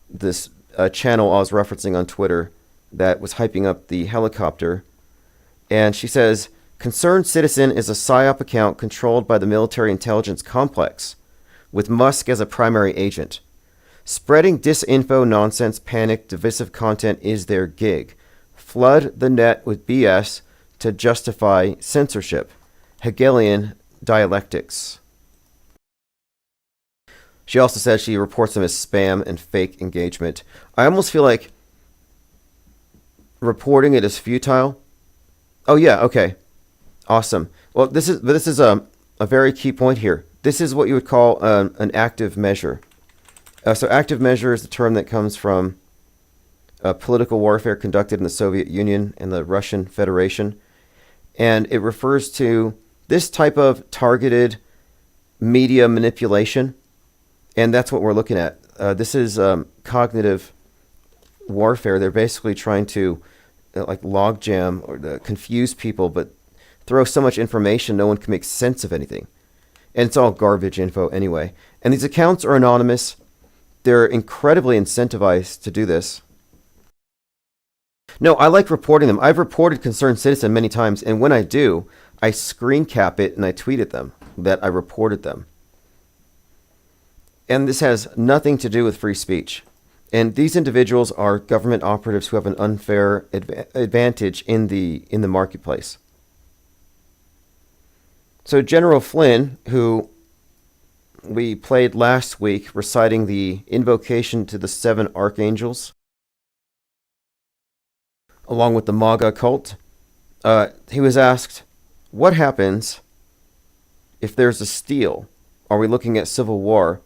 this channel I was referencing on Twitter that was hyping up the helicopter. And she says, Concerned Citizen is a PSYOP account controlled by the military intelligence complex, with Musk as a primary agent. Spreading disinfo, nonsense, panic, divisive content is their gig. Flood the net with BS to justify censorship. Hegelian dialectics. She also said she reports them as spam and fake engagement. I almost feel like reporting it is futile. Oh yeah, okay. Awesome. Well, this is a very key point here. This is what you would call an active measure. So active measure is the term that comes from political warfare conducted in the Soviet Union and the Russian Federation. And it refers to this type of targeted media manipulation. And that's what we're looking at. This is cognitive warfare. They're basically trying to like logjam or confuse people, but throw so much information no one can make sense of anything. And it's all garbage info anyway. And these accounts are anonymous. They're incredibly incentivized to do this. No, I like reporting them. I've reported Concerned Citizen many times, and when I do, I screen cap it and I tweet at them that I reported them. And this has nothing to do with free speech. And these individuals are government operatives who have an unfair advantage in the marketplace. So General Flynn, who we played last week, reciting the invocation to the 7 archangels, along with the MAGA cult, he was asked, what happens if there's a steal? Are we looking at civil war?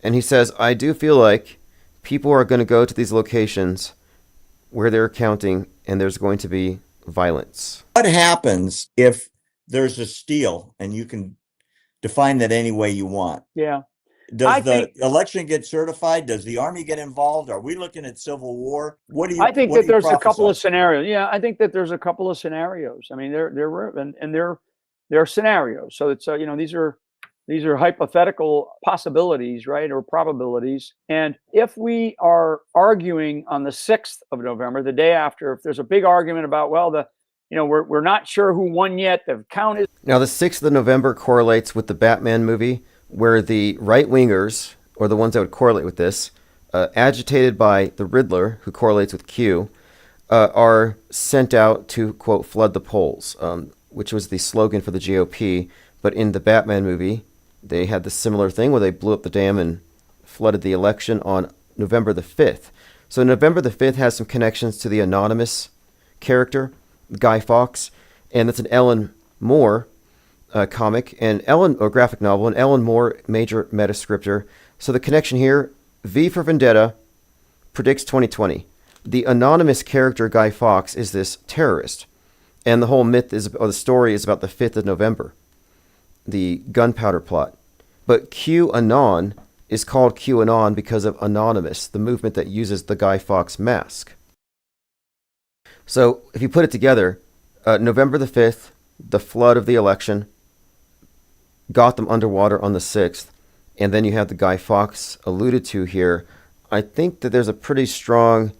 And he says, I do feel like people are going to go to these locations where they're counting and there's going to be violence. What happens if there's a steal, and you can define that any way you want? Yeah. Does the election get certified? Does the army get involved? Are we looking at civil war? What do you? I think what that do you there's a couple of prophesy? scenarios. Yeah, I think that there's a couple of scenarios. I mean, they're scenarios. So it's these are hypothetical possibilities, right, or probabilities. And if we are arguing on the 6th of November, the day after, if there's a big argument about, well, we're not sure who won yet, the count is. Now, the 6th of November correlates with the Batman movie, where the right-wingers, or the ones that would correlate with this, agitated by the Riddler, who correlates with Q, are sent out to, quote, flood the polls, which was the slogan for the GOP. But in the Batman movie, they had the similar thing where they blew up the dam and flooded the election on November the 5th. So November the 5th has some connections to the anonymous character, Guy Fawkes, and that's an Ellen Moore comic, and or graphic novel, and Ellen Moore, major meta-scripter. So the connection here, V for Vendetta, predicts 2020. The anonymous character, Guy Fawkes, is this terrorist. And the whole myth or the story is about the 5th of November, the gunpowder plot. But QAnon is called QAnon because of Anonymous, the movement that uses the Guy Fawkes mask. So if you put it together, November the 5th, the flood of the election, got them underwater on the 6th, and then you have the Guy Fawkes alluded to here. I think that there's a pretty strong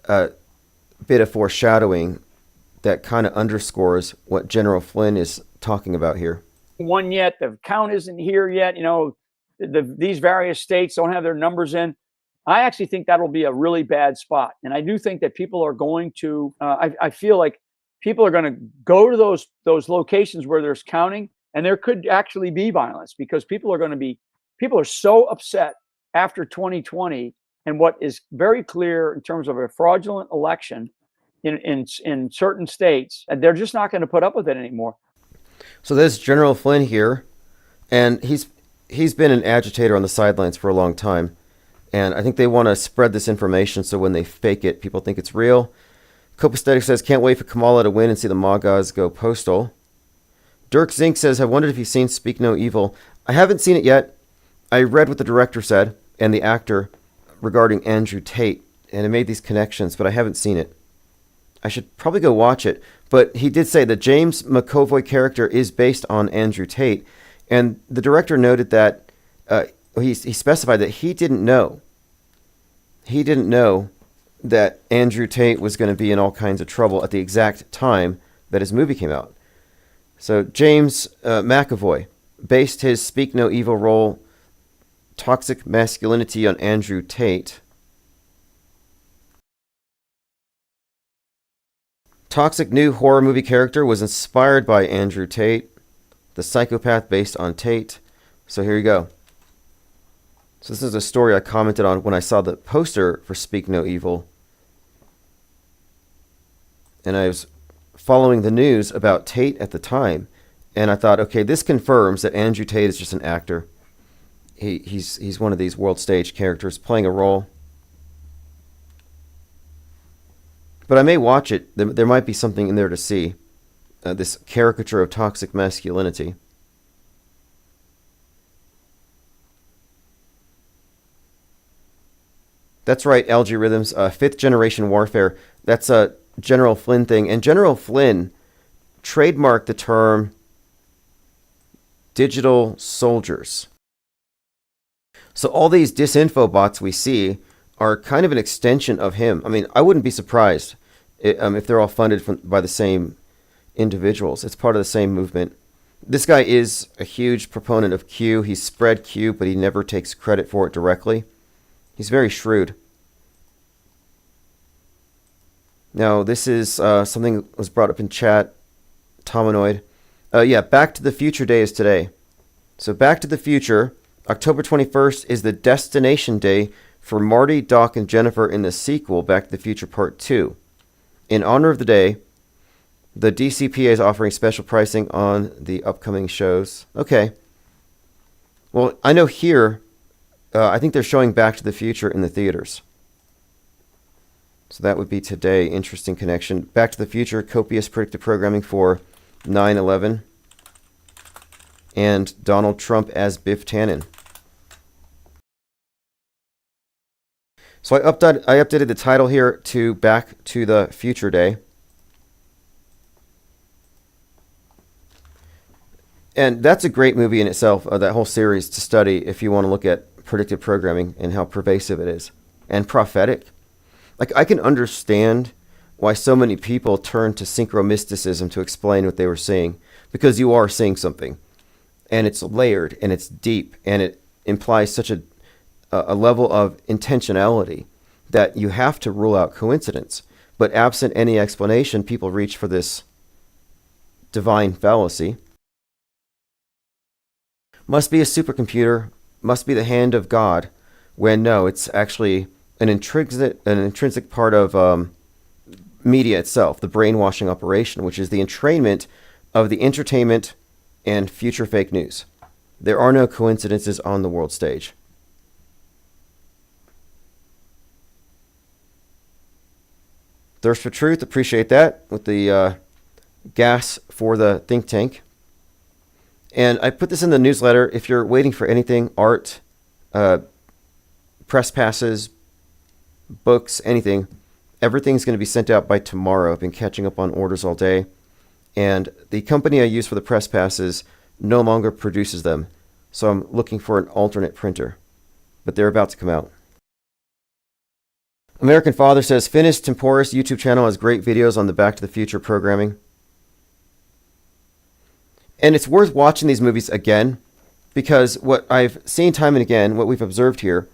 bit of foreshadowing that kind of underscores what General Flynn is talking about here. One yet, the count isn't here yet. These various states don't have their numbers in. I actually think that'll be a really bad spot. And I do think that people are going to, I feel like people are going to go to those locations where there's counting, and there could actually be violence because people are so upset after 2020 and what is very clear in terms of a fraudulent election in certain states, and they're just not going to put up with it anymore. So there's General Flynn here, and he's been an agitator on the sidelines for a long time. And I think they want to spread this information so when they fake it, people think it's real. Copaesthetic says, can't wait for Kamala to win and see the MAGAs go postal. Dirk Zink says, I wondered if you've seen Speak No Evil. I haven't seen it yet. I read what the director said and the actor regarding Andrew Tate, and it made these connections, but I haven't seen it. I should probably go watch it. But he did say the James McAvoy character is based on Andrew Tate, and the director noted that he specified that he didn't know that Andrew Tate was going to be in all kinds of trouble at the exact time that his movie came out. So James McAvoy based his Speak No Evil role, Toxic Masculinity, on Andrew Tate. Toxic new horror movie character was inspired by Andrew Tate, the psychopath based on Tate. So here you go. So this is a story I commented on when I saw the poster for Speak No Evil. And I was following the news about Tate at the time, and I thought, okay, this confirms that Andrew Tate is just an actor. He's one of these world stage characters playing a role. But I may watch it. There might be something in there to see. This caricature of toxic masculinity. That's right, LG Rhythms. Fifth generation warfare. That's a General Flynn thing. And General Flynn trademarked the term digital soldiers. So all these disinfo bots we see are kind of an extension of him. I mean, I wouldn't be surprised if they're all funded by the same individuals. It's part of the same movement. This guy is a huge proponent of Q. He's spread Q, but he never takes credit for it directly. He's very shrewd. Now, this is something that was brought up in chat. Tomanoid. Yeah, Back to the Future Day is today. So Back to the Future, October 21st, is the destination day for Marty, Doc, and Jennifer in the sequel, Back to the Future Part 2. In honor of the day, the DCPA is offering special pricing on the upcoming shows. Okay. Well, I know here, I think they're showing Back to the Future in the theaters. So that would be today. Interesting connection. Back to the Future, copious predictive programming for 9/11. And Donald Trump as Biff Tannen. So I updated the title here to Back to the Future Day. And that's a great movie in itself, that whole series to study if you want to look at predictive programming and how pervasive it is. And prophetic. Like, I can understand why so many people turn to synchromysticism to explain what they were seeing. Because you are seeing something. And it's layered, and it's deep, and it implies such a level of intentionality that you have to rule out coincidence. But absent any explanation, people reach for this divine fallacy. Must be a supercomputer, must be the hand of God, when no, it's actually an intrinsic part of media itself, the brainwashing operation, which is the entrainment of the entertainment and future fake news. There are no coincidences on the world stage. Thirst for Truth, appreciate that, with the gas for the think tank. And I put this in the newsletter. If you're waiting for anything, art, press passes, books, anything, everything's going to be sent out by tomorrow. I've been catching up on orders all day. And the company I use for the press passes no longer produces them. So I'm looking for an alternate printer. But they're about to come out. American Father says, Finis Temporis YouTube channel has great videos on the Back to the Future programming. And it's worth watching these movies again, because what I've seen time and again, what we've observed here,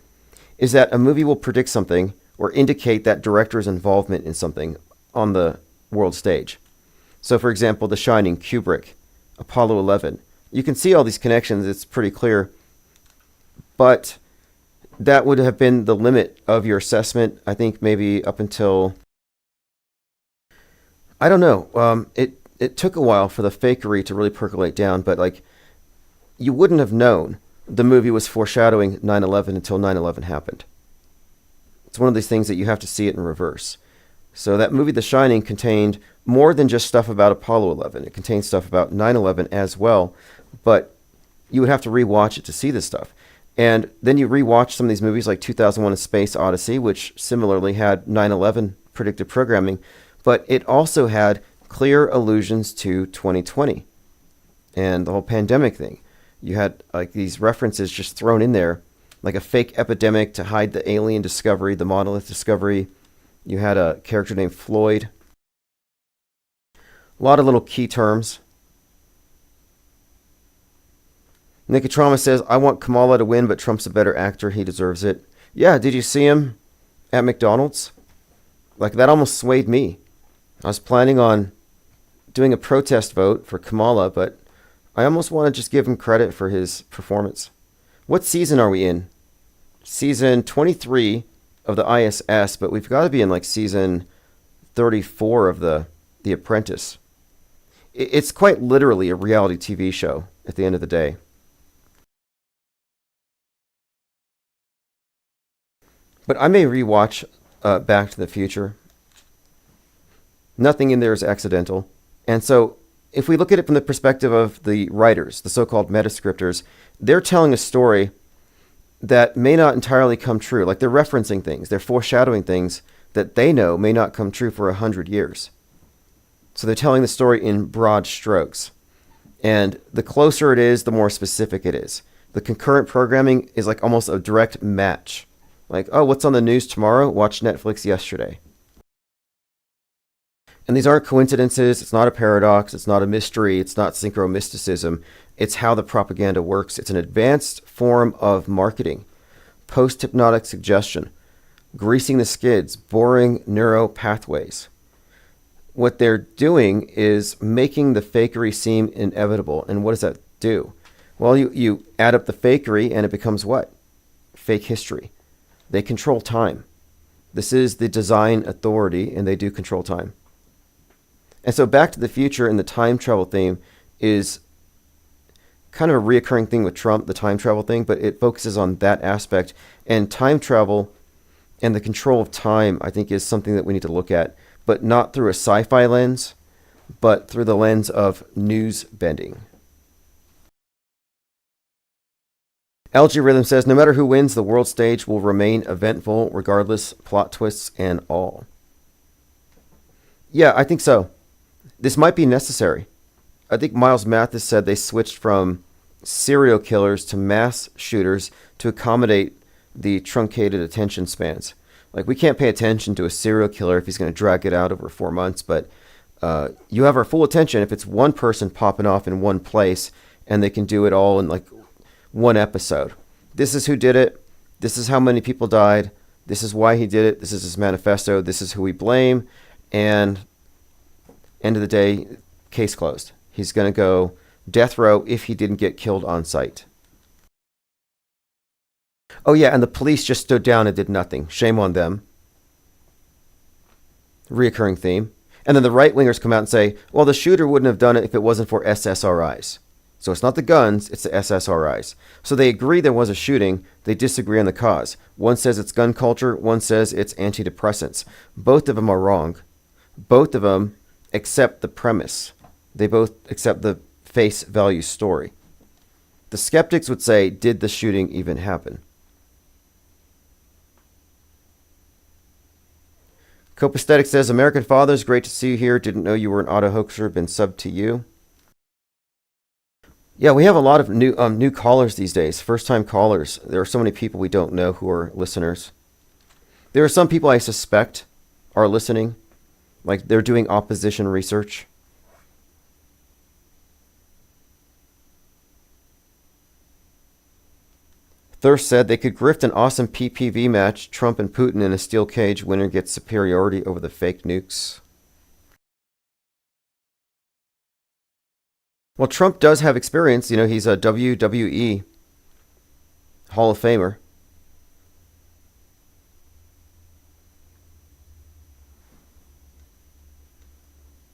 is that a movie will predict something or indicate that director's involvement in something on the world stage. So, for example, The Shining, Kubrick, Apollo 11. You can see all these connections. It's pretty clear. But that would have been the limit of your assessment, I think, maybe up until... I don't know. It took a while for the fakery to really percolate down, but like, you wouldn't have known the movie was foreshadowing 9/11 until 9/11 happened. It's one of these things that you have to see it in reverse. So that movie, The Shining, contained more than just stuff about Apollo 11. It contained stuff about 9/11 as well, but you would have to rewatch it to see this stuff. And then you rewatch some of these movies like 2001: A Space Odyssey, which similarly had 9/11 predictive programming, but it also had clear allusions to 2020 and the whole pandemic thing. You had like these references just thrown in there, like a fake epidemic to hide the alien discovery, the monolith discovery, You had a character named Floyd. A lot of little key terms. Nicotrama says, I want Kamala to win, but Trump's a better actor. He deserves it. Yeah, did you see him at McDonald's? Like, that almost swayed me. I was planning on doing a protest vote for Kamala, but I almost want to just give him credit for his performance. What season are we in? Season 23 of the ISS, but we've got to be in like season 34 of The Apprentice. It's quite literally a reality TV show at the end of the day. But I may rewatch Back to the Future. Nothing in there is accidental. And so if we look at it from the perspective of the writers, the so-called metascriptors, they're telling a story that may not entirely come true. Like, they're referencing things. They're foreshadowing things that they know may not come true for 100 years. So they're telling the story in broad strokes. And the closer it is, the more specific it is. The concurrent programming is like almost a direct match. Like, oh, what's on the news tomorrow? Watch Netflix yesterday. And these aren't coincidences. It's not a paradox. It's not a mystery. It's not synchromysticism. It's how the propaganda works. It's an advanced form of marketing. Post-hypnotic suggestion. Greasing the skids. Boring neuro pathways. What they're doing is making the fakery seem inevitable. And what does that do? Well, you add up the fakery and it becomes what? Fake history. They control time. This is the design authority, and they do control time. And so Back to the Future and the time travel theme is kind of a reoccurring thing with Trump, the time travel thing, but it focuses on that aspect. And time travel and the control of time, I think, is something that we need to look at, but not through a sci-fi lens, but through the lens of news bending. LG Rhythm says, no matter who wins, the world stage will remain eventful, regardless, plot twists and all. Yeah, I think so. This might be necessary. I think Miles Mathis said they switched from serial killers to mass shooters to accommodate the truncated attention spans. Like, we can't pay attention to a serial killer if he's going to drag it out over 4 months, but you have our full attention if it's one person popping off in one place and they can do it all in like one episode. This is who did it. This is how many people died. This is why he did it. This is his manifesto. This is who we blame. And end of the day, case closed. He's going to go death row if he didn't get killed on sight. Oh yeah, and the police just stood down and did nothing. Shame on them. Reoccurring theme. And then the right-wingers come out and say, well, the shooter wouldn't have done it if it wasn't for SSRIs. So it's not the guns, it's the SSRIs. So they agree there was a shooting, they disagree on the cause. One says it's gun culture, one says it's antidepressants. Both of them are wrong. Both of them accept the premise. They both accept the face value story. The skeptics would say, did the shooting even happen? Copaesthetic says, American Fathers, great to see you here. Didn't know you were an auto hoaxer. Been subbed to you. Yeah, we have a lot of new callers these days, first-time callers. There are so many people we don't know who are listeners. There are some people I suspect are listening, like they're doing opposition research. Thirst said they could grift an awesome PPV match, Trump and Putin in a steel cage, winner gets superiority over the fake nukes. Well, Trump does have experience. You know, he's a WWE Hall of Famer.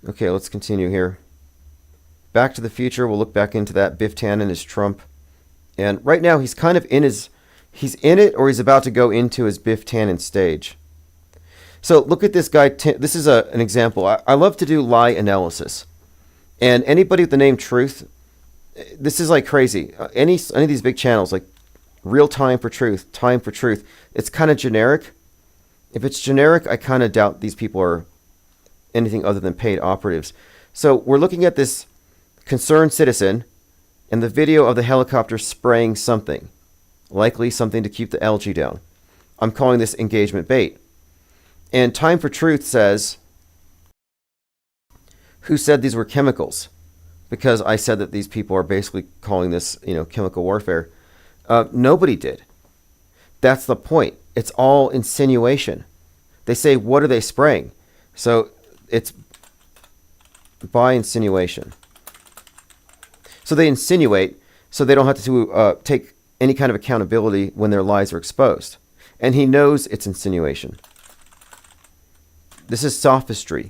Okay, let's continue here. Back to the Future. We'll look back into that. Biff Tannen is Trump. And right now he's kind of he's in it or he's about to go into his Biff Tannen stage. So look at this guy. This is an example. I love to do lie analysis. And anybody with the name Truth, this is like crazy. Any of these big channels, like Real Time for Truth, Time for Truth, it's kind of generic. If it's generic, I kind of doubt these people are anything other than paid operatives. So we're looking at this concerned citizen and the video of the helicopter spraying something, likely something to keep the algae down. I'm calling this engagement bait. And Time for Truth says, who said these were chemicals? Because I said that these people are basically calling this, chemical warfare. Nobody did. That's the point. It's all insinuation. They say, what are they spraying? So it's by insinuation. So they insinuate so they don't have to take any kind of accountability when their lies are exposed. And he knows it's insinuation. This is sophistry.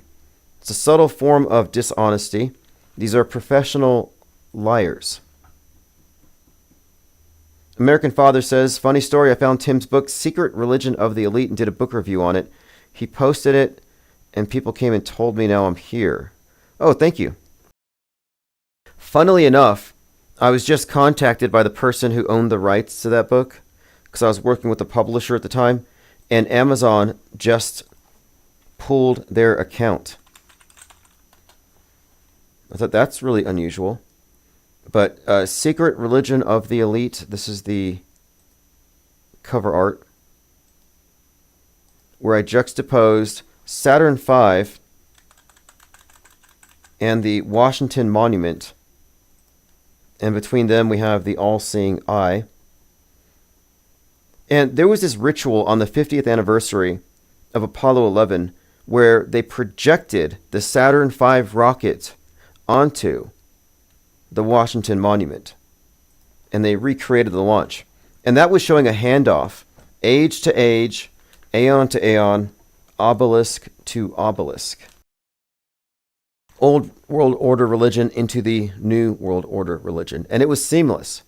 It's a subtle form of dishonesty. These are professional liars. American Father says, funny story, I found Tim's book, Secret Religion of the Elite, and did a book review on it. He posted it, and people came and told me now I'm here. Oh, thank you. Funnily enough, I was just contacted by the person who owned the rights to that book, because I was working with the publisher at the time, and Amazon just pulled their account. I thought that's really unusual. But Secret Religion of the Elite, this is the cover art, where I juxtaposed Saturn V and the Washington Monument. And between them we have the all-seeing eye. And there was this ritual on the 50th anniversary of Apollo 11 where they projected the Saturn V rocket onto the Washington Monument. And they recreated the launch. And that was showing a handoff, age to age, aeon to aeon, obelisk to obelisk. Old world order religion into the new world order religion. And it was seamless.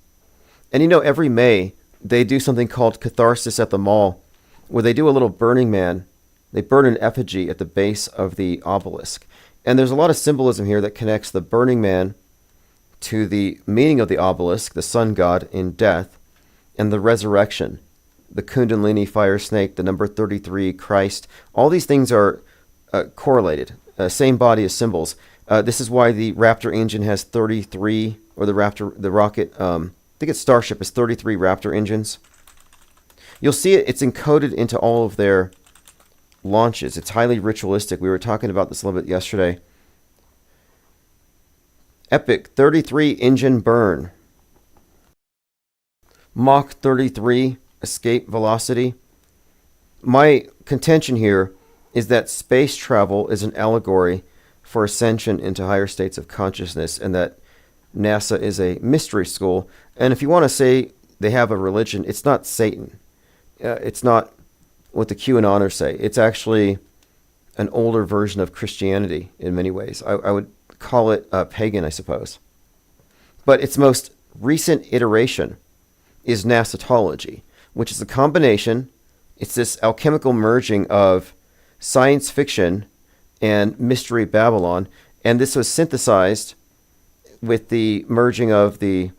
And every May, they do something called Catharsis at the Mall, where they do a little Burning Man. They burn an effigy at the base of the obelisk. And there's a lot of symbolism here that connects the Burning Man to the meaning of the obelisk, the sun god in death, and the resurrection, the Kundalini fire snake, the number 33, Christ. All these things are correlated, same body as symbols. This is why the Raptor engine has 33, or the rocket, I think it's Starship, is 33 Raptor engines. You'll see it's encoded into all of their launches. It's highly ritualistic. We were talking about this a little bit yesterday. Epic 33 engine burn. Mach 33 escape velocity. My contention here is that space travel is an allegory for ascension into higher states of consciousness, and that NASA is a mystery school. And if you want to say they have a religion, it's not Satan. It's not what the QAnoners say. It's actually an older version of Christianity in many ways. I would call it pagan, I suppose. But its most recent iteration is Nasatology, which is a combination, it's this alchemical merging of science fiction and Mystery Babylon. And this was synthesized with the merging of the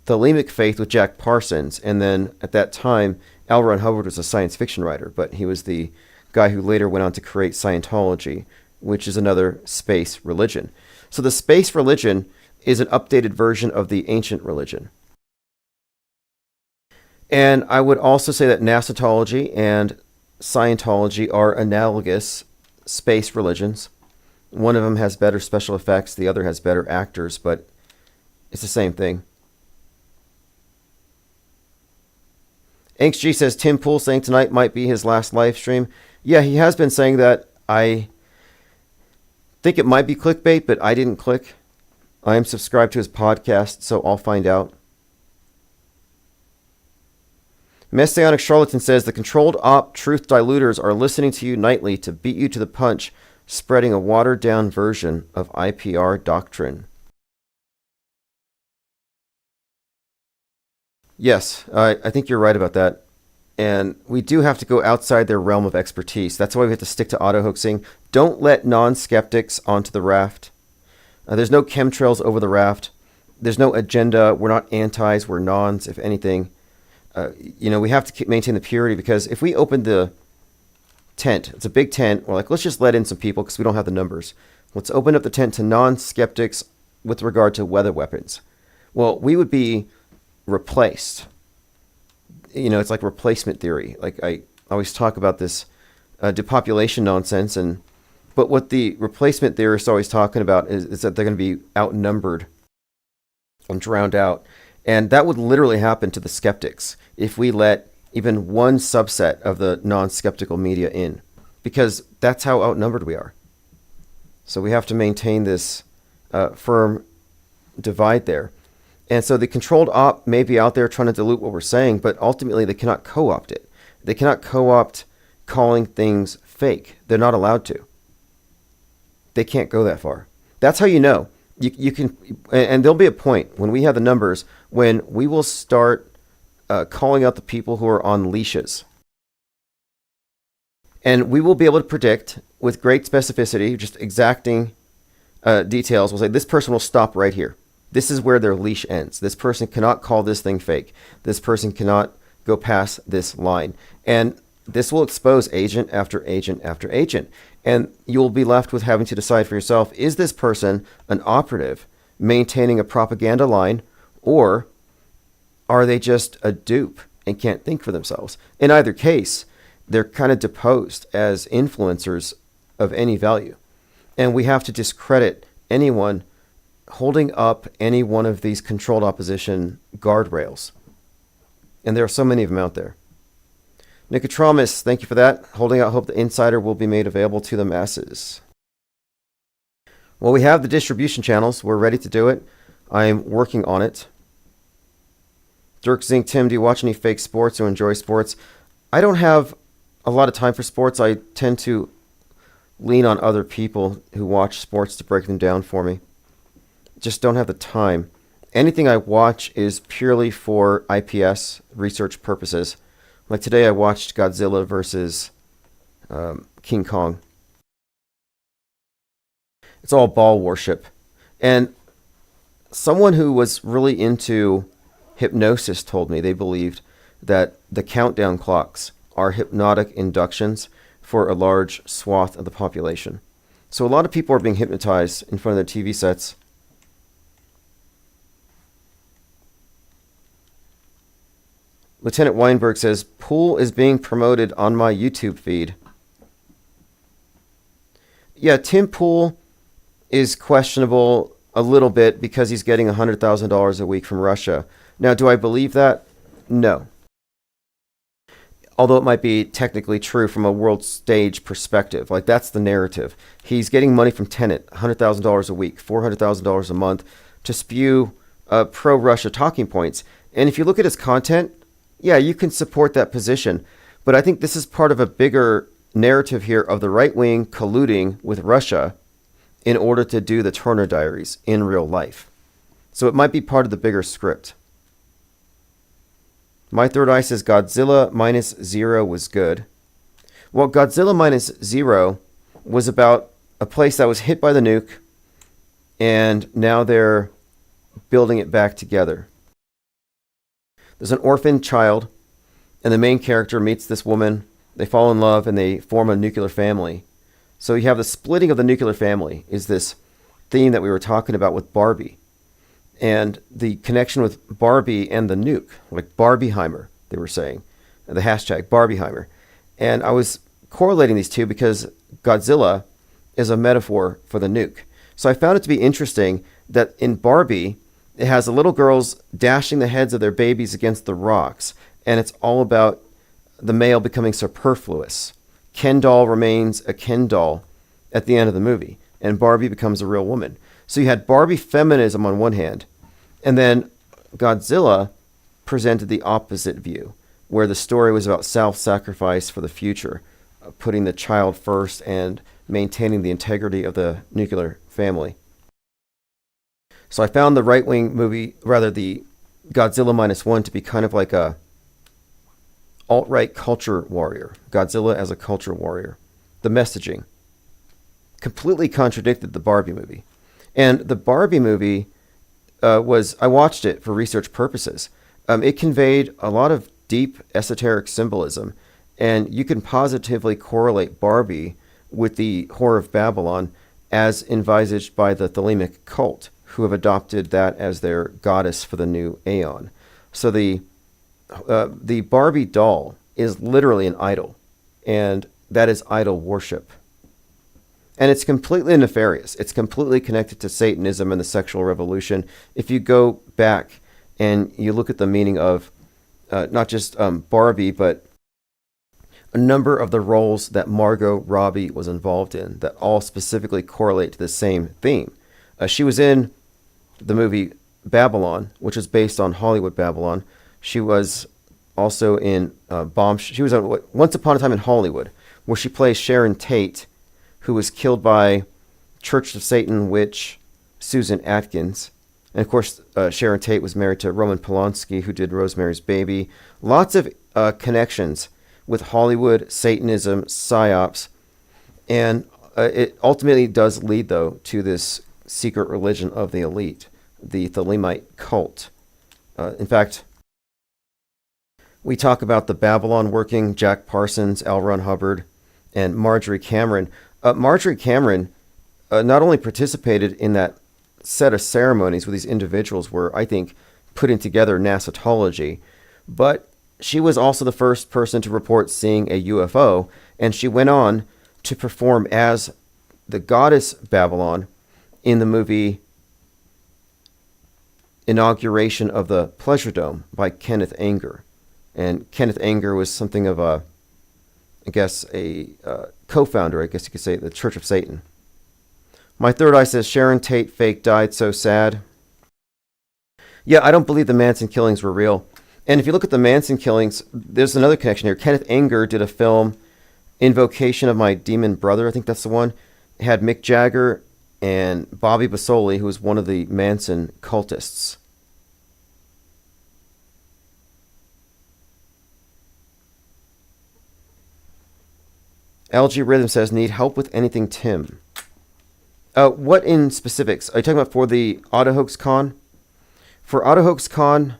Thelemic faith with Jack Parsons. And then at that time, L. Ron Hubbard was a science fiction writer, but he was the guy who later went on to create Scientology, which is another space religion. So the space religion is an updated version of the ancient religion. And I would also say that Nasatology and Scientology are analogous space religions. One of them has better special effects, the other has better actors, but it's the same thing. Anx G says Tim Pool saying tonight might be his last live stream. Yeah, he has been saying that. I think it might be clickbait, but I didn't click. I am subscribed to his podcast, so I'll find out. Messianic Charlatan says the controlled op truth diluters are listening to you nightly to beat you to the punch, spreading a watered-down version of IPR doctrine. Yes, I think you're right about that. And we do have to go outside their realm of expertise. That's why we have to stick to auto-hoaxing. Don't let non-skeptics onto the raft. There's no chemtrails over the raft. There's no agenda. We're not antis, we're nons, if anything. We have to maintain the purity, because if we open the tent, it's a big tent, we're like, let's just let in some people because we don't have the numbers. Let's open up the tent to non-skeptics with regard to weather weapons. Well, we would be replaced. it's like replacement theory. Like I always talk about this depopulation nonsense, but what the replacement theorists are always talking about is that they're going to be outnumbered and drowned out. And that would literally happen to the skeptics if we let even one subset of the non-skeptical media in, because that's how outnumbered we are. So we have to maintain this firm divide there. And so the controlled op may be out there trying to dilute what we're saying, but ultimately they cannot co-opt it. They cannot co-opt calling things fake. They're not allowed to. They can't go that far. That's how you know. You can, and there'll be a point when we have the numbers when we will start calling out the people who are on leashes. And we will be able to predict with great specificity, just exacting details. We'll say this person will stop right here. This is where their leash ends. This person cannot call this thing fake. This person cannot go past this line. And this will expose agent after agent after agent. And you'll be left with having to decide for yourself, is this person an operative maintaining a propaganda line, or are they just a dupe and can't think for themselves? In either case, they're kind of deposed as influencers of any value. And we have to discredit anyone holding up any one of these controlled opposition guardrails. And there are so many of them out there. Nicotramus, thank you for that. Holding out hope the Insider will be made available to the masses. Well, we have the distribution channels. We're ready to do it. I'm working on it. Dirk Zink, Tim, do you watch any fake sports or enjoy sports? I don't have a lot of time for sports. I tend to lean on other people who watch sports to break them down for me. Just don't have the time. Anything I watch is purely for IPS research purposes. Like today I watched Godzilla versus King Kong. It's all ball worship. And someone who was really into hypnosis told me they believed that the countdown clocks are hypnotic inductions for a large swath of the population. So a lot of people are being hypnotized in front of their TV sets. Lieutenant Weinberg says, Poole is being promoted on my YouTube feed. Yeah, Tim Poole is questionable a little bit because he's getting $100,000 a week from Russia. Now, do I believe that? No. Although it might be technically true from a world stage perspective. Like, that's the narrative. He's getting money from Tenet, $100,000 a week, $400,000 a month, to spew pro-Russia talking points. And if you look at his content, yeah, you can support that position. But I think this is part of a bigger narrative here of the right wing colluding with Russia in order to do the Turner Diaries in real life. So it might be part of the bigger script. My Third Eye says Godzilla Minus Zero was good. Well, Godzilla Minus Zero was about a place that was hit by the nuke, and now they're building it back together. There's an orphan child, and the main character meets this woman. They fall in love, and they form a nuclear family. So you have the splitting of the nuclear family is this theme that we were talking about with Barbie. And the connection with Barbie and the nuke, like Barbieheimer, they were saying, the hashtag Barbieheimer. And I was correlating these two because Godzilla is a metaphor for the nuke. So I found it to be interesting that in Barbie, it has the little girls dashing the heads of their babies against the rocks, and it's all about the male becoming superfluous. Ken doll remains a Ken doll at the end of the movie, and Barbie becomes a real woman. So you had Barbie feminism on one hand, and then Godzilla presented the opposite view, where the story was about self-sacrifice for the future, putting the child first and maintaining the integrity of the nuclear family. So I found the right-wing movie, rather the Godzilla Minus One, to be kind of like a alt-right culture warrior. Godzilla as a culture warrior. The messaging completely contradicted the Barbie movie. And the Barbie movie I watched it for research purposes. It conveyed a lot of deep esoteric symbolism, and you can positively correlate Barbie with the Whore of Babylon as envisaged by the Thelemic cult, who have adopted that as their goddess for the new aeon. So the the Barbie doll is literally an idol, and that is idol worship. And it's completely nefarious. It's completely connected to Satanism and the sexual revolution. If you go back and you look at the meaning of not just Barbie, but a number of the roles that Margot Robbie was involved in that all specifically correlate to the same theme. She was in the movie Babylon, which is based on Hollywood Babylon. She was also in She was on Once Upon a Time in Hollywood, where she plays Sharon Tate, who was killed by Church of Satan witch Susan Atkins. And of course, Sharon Tate was married to Roman Polanski, who did Rosemary's Baby. Lots of connections with Hollywood, Satanism, psyops. And it ultimately does lead, though, to this secret religion of the elite, the Thelemite cult. In fact, we talk about the Babylon working, Jack Parsons, L. Ron Hubbard, and Marjorie Cameron. Marjorie Cameron not only participated in that set of ceremonies where these individuals were, I think, putting together Nasatology, but she was also the first person to report seeing a UFO, and she went on to perform as the goddess Babylon in the movie Inauguration of the Pleasure Dome by Kenneth Anger. And Kenneth Anger was something of a co-founder, I guess you could say, the Church of Satan. My third eye says Sharon Tate fake died so sad. Yeah, I don't believe the Manson killings were real. And if you look at the Manson killings, there's another connection here. Kenneth Anger did a film, Invocation of My Demon Brother, I think that's the one. It had Mick Jagger and Bobby Basoli, who was one of the Manson cultists. LG Rhythm says, need help with anything, Tim. What in specifics? Are you talking about for the AutoHoax Con? For AutoHoax Con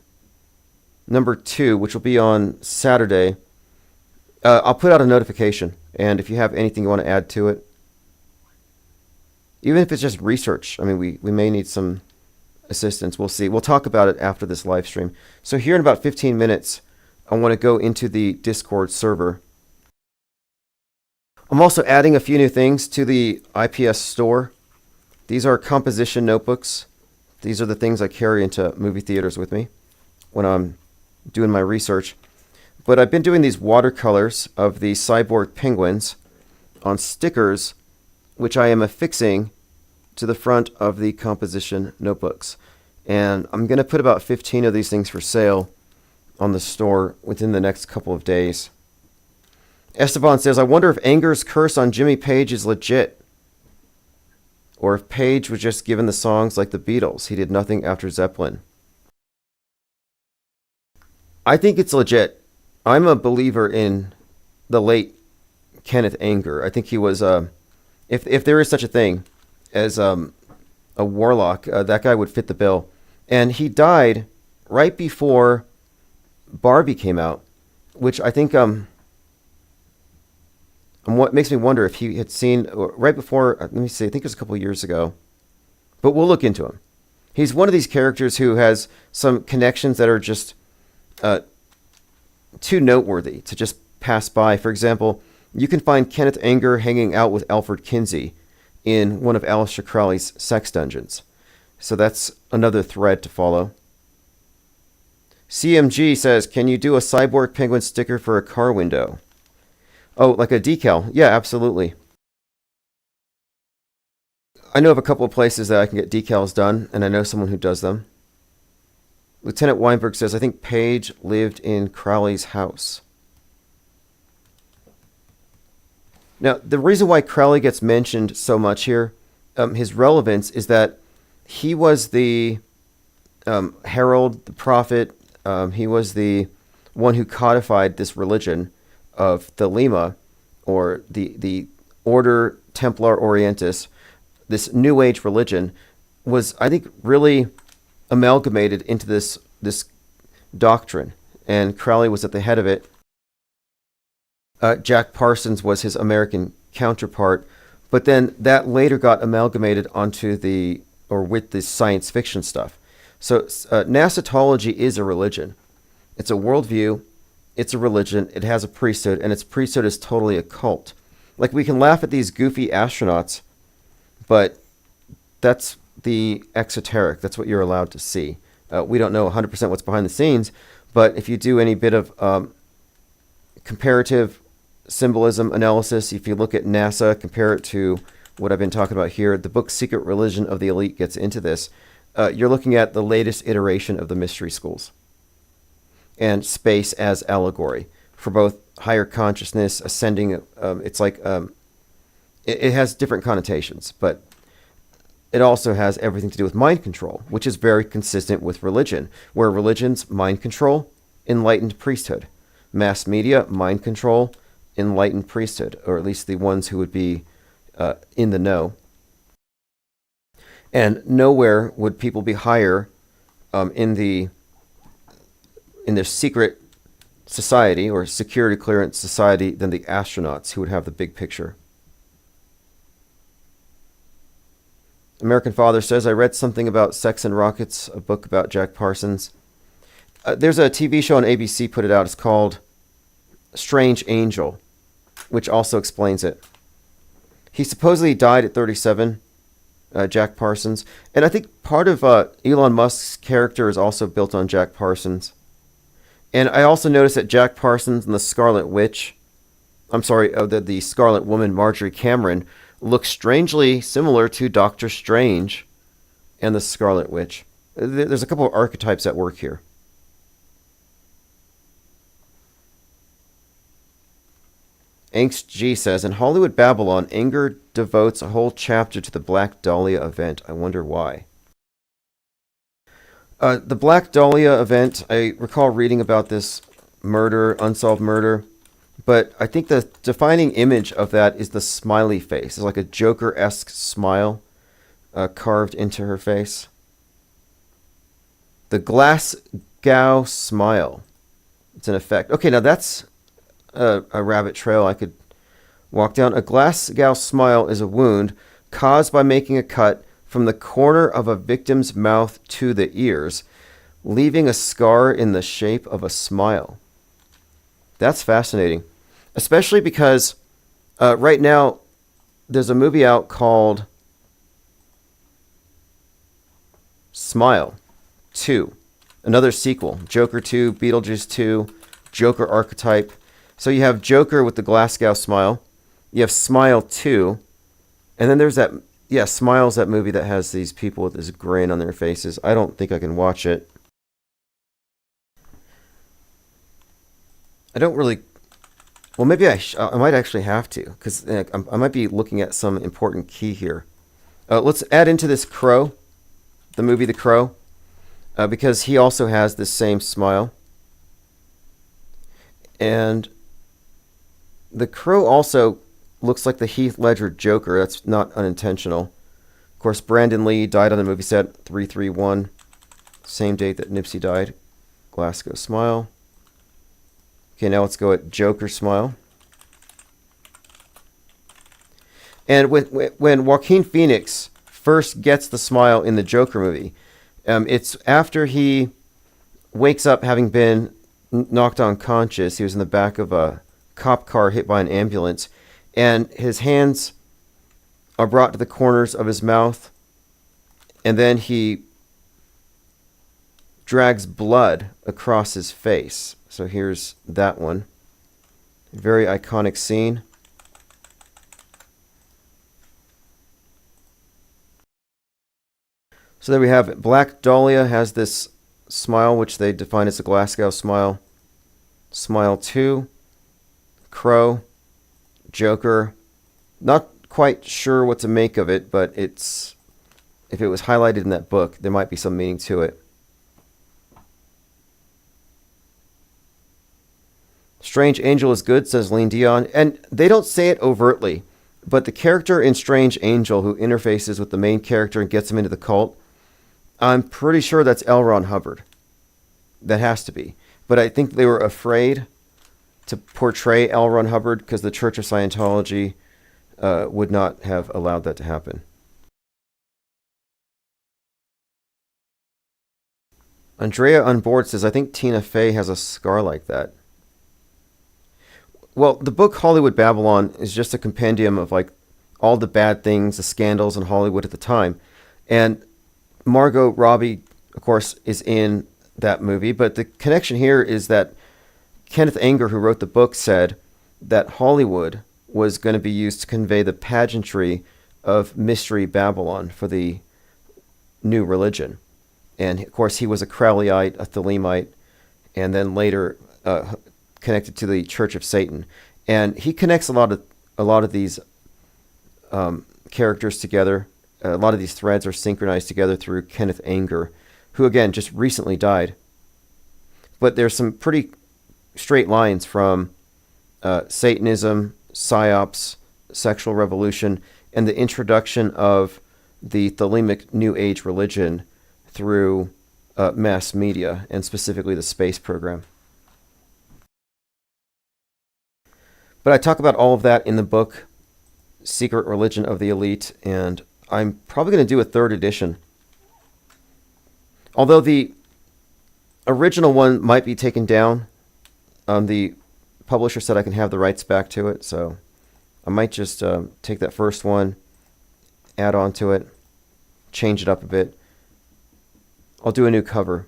number 2, which will be on Saturday, I'll put out a notification. And if you have anything you want to add to it, even if it's just research, I mean, we may need some assistance. We'll see. We'll talk about it after this live stream. So here in about 15 minutes, I want to go into the Discord server. I'm also adding a few new things to the IPS store. These are composition notebooks. These are the things I carry into movie theaters with me when I'm doing my research. But I've been doing these watercolors of the cyborg penguins on stickers, which I am affixing to the front of the composition notebooks. And I'm going to put about 15 of these things for sale on the store within the next couple of days. Esteban says, I wonder if Anger's curse on Jimmy Page is legit. Or if Page was just given the songs like the Beatles. He did nothing after Zeppelin. I think it's legit. I'm a believer in the late Kenneth Anger. I think he was, if there is such a thing as a warlock, that guy would fit the bill. And he died right before Barbie came out, which I think... And what makes me wonder if he had seen, right before, let me see, I think it was a couple of years ago. But we'll look into him. He's one of these characters who has some connections that are just too noteworthy to just pass by. For example, you can find Kenneth Anger hanging out with Alfred Kinsey in one of Aleister Crowley's sex dungeons. So that's another thread to follow. CMG says, can you do a cyborg penguin sticker for a car window? Oh, like a decal? Yeah, absolutely. I know of a couple of places that I can get decals done, and I know someone who does them. Lieutenant Weinberg says, I think Page lived in Crowley's house. Now, the reason why Crowley gets mentioned so much here, his relevance is that he was the herald, the prophet. He was the one who codified this religion of Thelema, or the Order Templar Orientis. This New Age religion was, I think, really amalgamated into this doctrine, and Crowley was at the head of it. Jack Parsons was his American counterpart, but then that later got amalgamated onto with the science fiction stuff. So Nasatology is a religion, It's a worldview, it's a religion, it has a priesthood, and its priesthood is totally a cult. Like, we can laugh at these goofy astronauts, but that's the exoteric. That's what you're allowed to see. We don't know 100% what's behind the scenes, but if you do any bit of comparative symbolism analysis, if you look at NASA, compare it to what I've been talking about here, the book Secret Religion of the Elite gets into this. You're looking at the latest iteration of the mystery schools and space as allegory for both higher consciousness, ascending. It's like it has different connotations, but it also has everything to do with mind control, which is very consistent with religion, where religion's mind control, enlightened priesthood. Mass media, mind control, enlightened priesthood, or at least the ones who would be in the know. And nowhere would people be higher in their secret society or security clearance society than the astronauts, who would have the big picture. American Father says, I read something about Sex and Rockets, a book about Jack Parsons. There's a TV show on ABC put it out. It's called Strange Angel, which also explains it. He supposedly died at 37, Jack Parsons. And I think part of Elon Musk's character is also built on Jack Parsons. And I also noticed that Jack Parsons and the Scarlet Witch, the Scarlet Woman, Marjorie Cameron, look strangely similar to Doctor Strange and the Scarlet Witch. There's a couple of archetypes at work here. Angst G says, in Hollywood Babylon, Anger devotes a whole chapter to the Black Dahlia event. I wonder why. The Black Dahlia event, I recall reading about this murder, unsolved murder, but I think the defining image of that is the smiley face. It's like a Joker-esque smile carved into her face. The Glasgow smile. It's an effect. Okay, now that's a rabbit trail I could walk down. A Glasgow smile is a wound caused by making a cut from the corner of a victim's mouth to the ears, leaving a scar in the shape of a smile. That's fascinating, especially because right now there's a movie out called Smile 2, another sequel, Joker 2, Beetlejuice 2, Joker archetype. So you have Joker with the Glasgow smile, you have Smile 2, and then there's that, Smile's that movie that has these people with this grin on their faces. I don't think I can watch it. I don't really... Well, maybe I might actually have to, because I might be looking at some important key here. Let's add into this Crow, the movie The Crow, because he also has this same smile. And The Crow also looks like the Heath Ledger Joker. That's not unintentional. Of course, Brandon Lee died on the movie set, 3/3/1, same date that Nipsey died. Glasgow smile. Okay, now let's go at Joker smile. And when Joaquin Phoenix first gets the smile in the Joker movie, it's after he wakes up having been knocked unconscious. He was in the back of a cop car hit by an ambulance, and his hands are brought to the corners of his mouth, and then he drags blood across his face. So here's that one. Very iconic scene. So there we have it. Black Dahlia has this smile, which they define as a Glasgow smile. Smile 2, Crow, Joker. Not quite sure what to make of it, but if it was highlighted in that book, there might be some meaning to it. Strange Angel is good, says Lean Dion. And they don't say it overtly, but the character in Strange Angel who interfaces with the main character and gets him into the cult, I'm pretty sure that's L. Ron Hubbard. That has to be. But I think they were afraid to portray L. Ron Hubbard because the Church of Scientology would not have allowed that to happen. Andrea Unboard says, I think Tina Fey has a scar like that. Well, the book Hollywood Babylon is just a compendium of like all the bad things, the scandals in Hollywood at the time. And Margot Robbie, of course, is in that movie. But the connection here is that Kenneth Anger, who wrote the book, said that Hollywood was going to be used to convey the pageantry of Mystery Babylon for the new religion. And of course, he was a Crowleyite, a Thelemite, and then later connected to the Church of Satan. And he connects a lot of these characters together. A lot of these threads are synchronized together through Kenneth Anger, who again just recently died. But there's some pretty straight lines from Satanism, psyops, sexual revolution, and the introduction of the Thelemic New Age religion through mass media, and specifically the space program. But I talk about all of that in the book, Secret Religion of the Elite, and I'm probably going to do a third edition. Although the original one might be taken down, the publisher said I can have the rights back to it, so I might just take that first one, add on to it, change it up a bit. I'll do a new cover.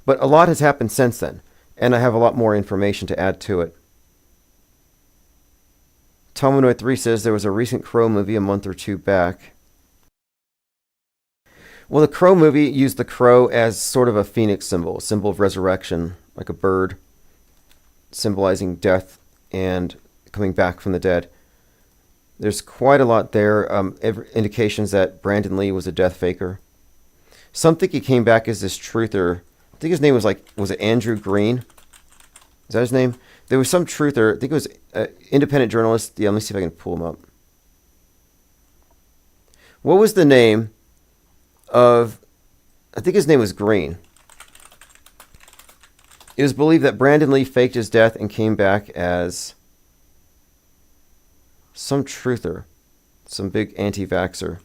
But a lot has happened since then, and I have a lot more information to add to it. Tomanoid 3 says there was a recent Crow movie a month or two back. Well, the Crow movie used the crow as sort of a phoenix symbol, a symbol of resurrection, like a bird symbolizing death and coming back from the dead. There's quite a lot there, indications that Brandon Lee was a death faker. Some think he came back as this truther. I think his name was it Andrew Green? Is that his name? There was some truther. I think it was an independent journalist. Yeah, let me see if I can pull him up. What was the name of... I think his name was Green. It was believed that Brandon Lee faked his death and came back as some truther, some big anti-vaxxer,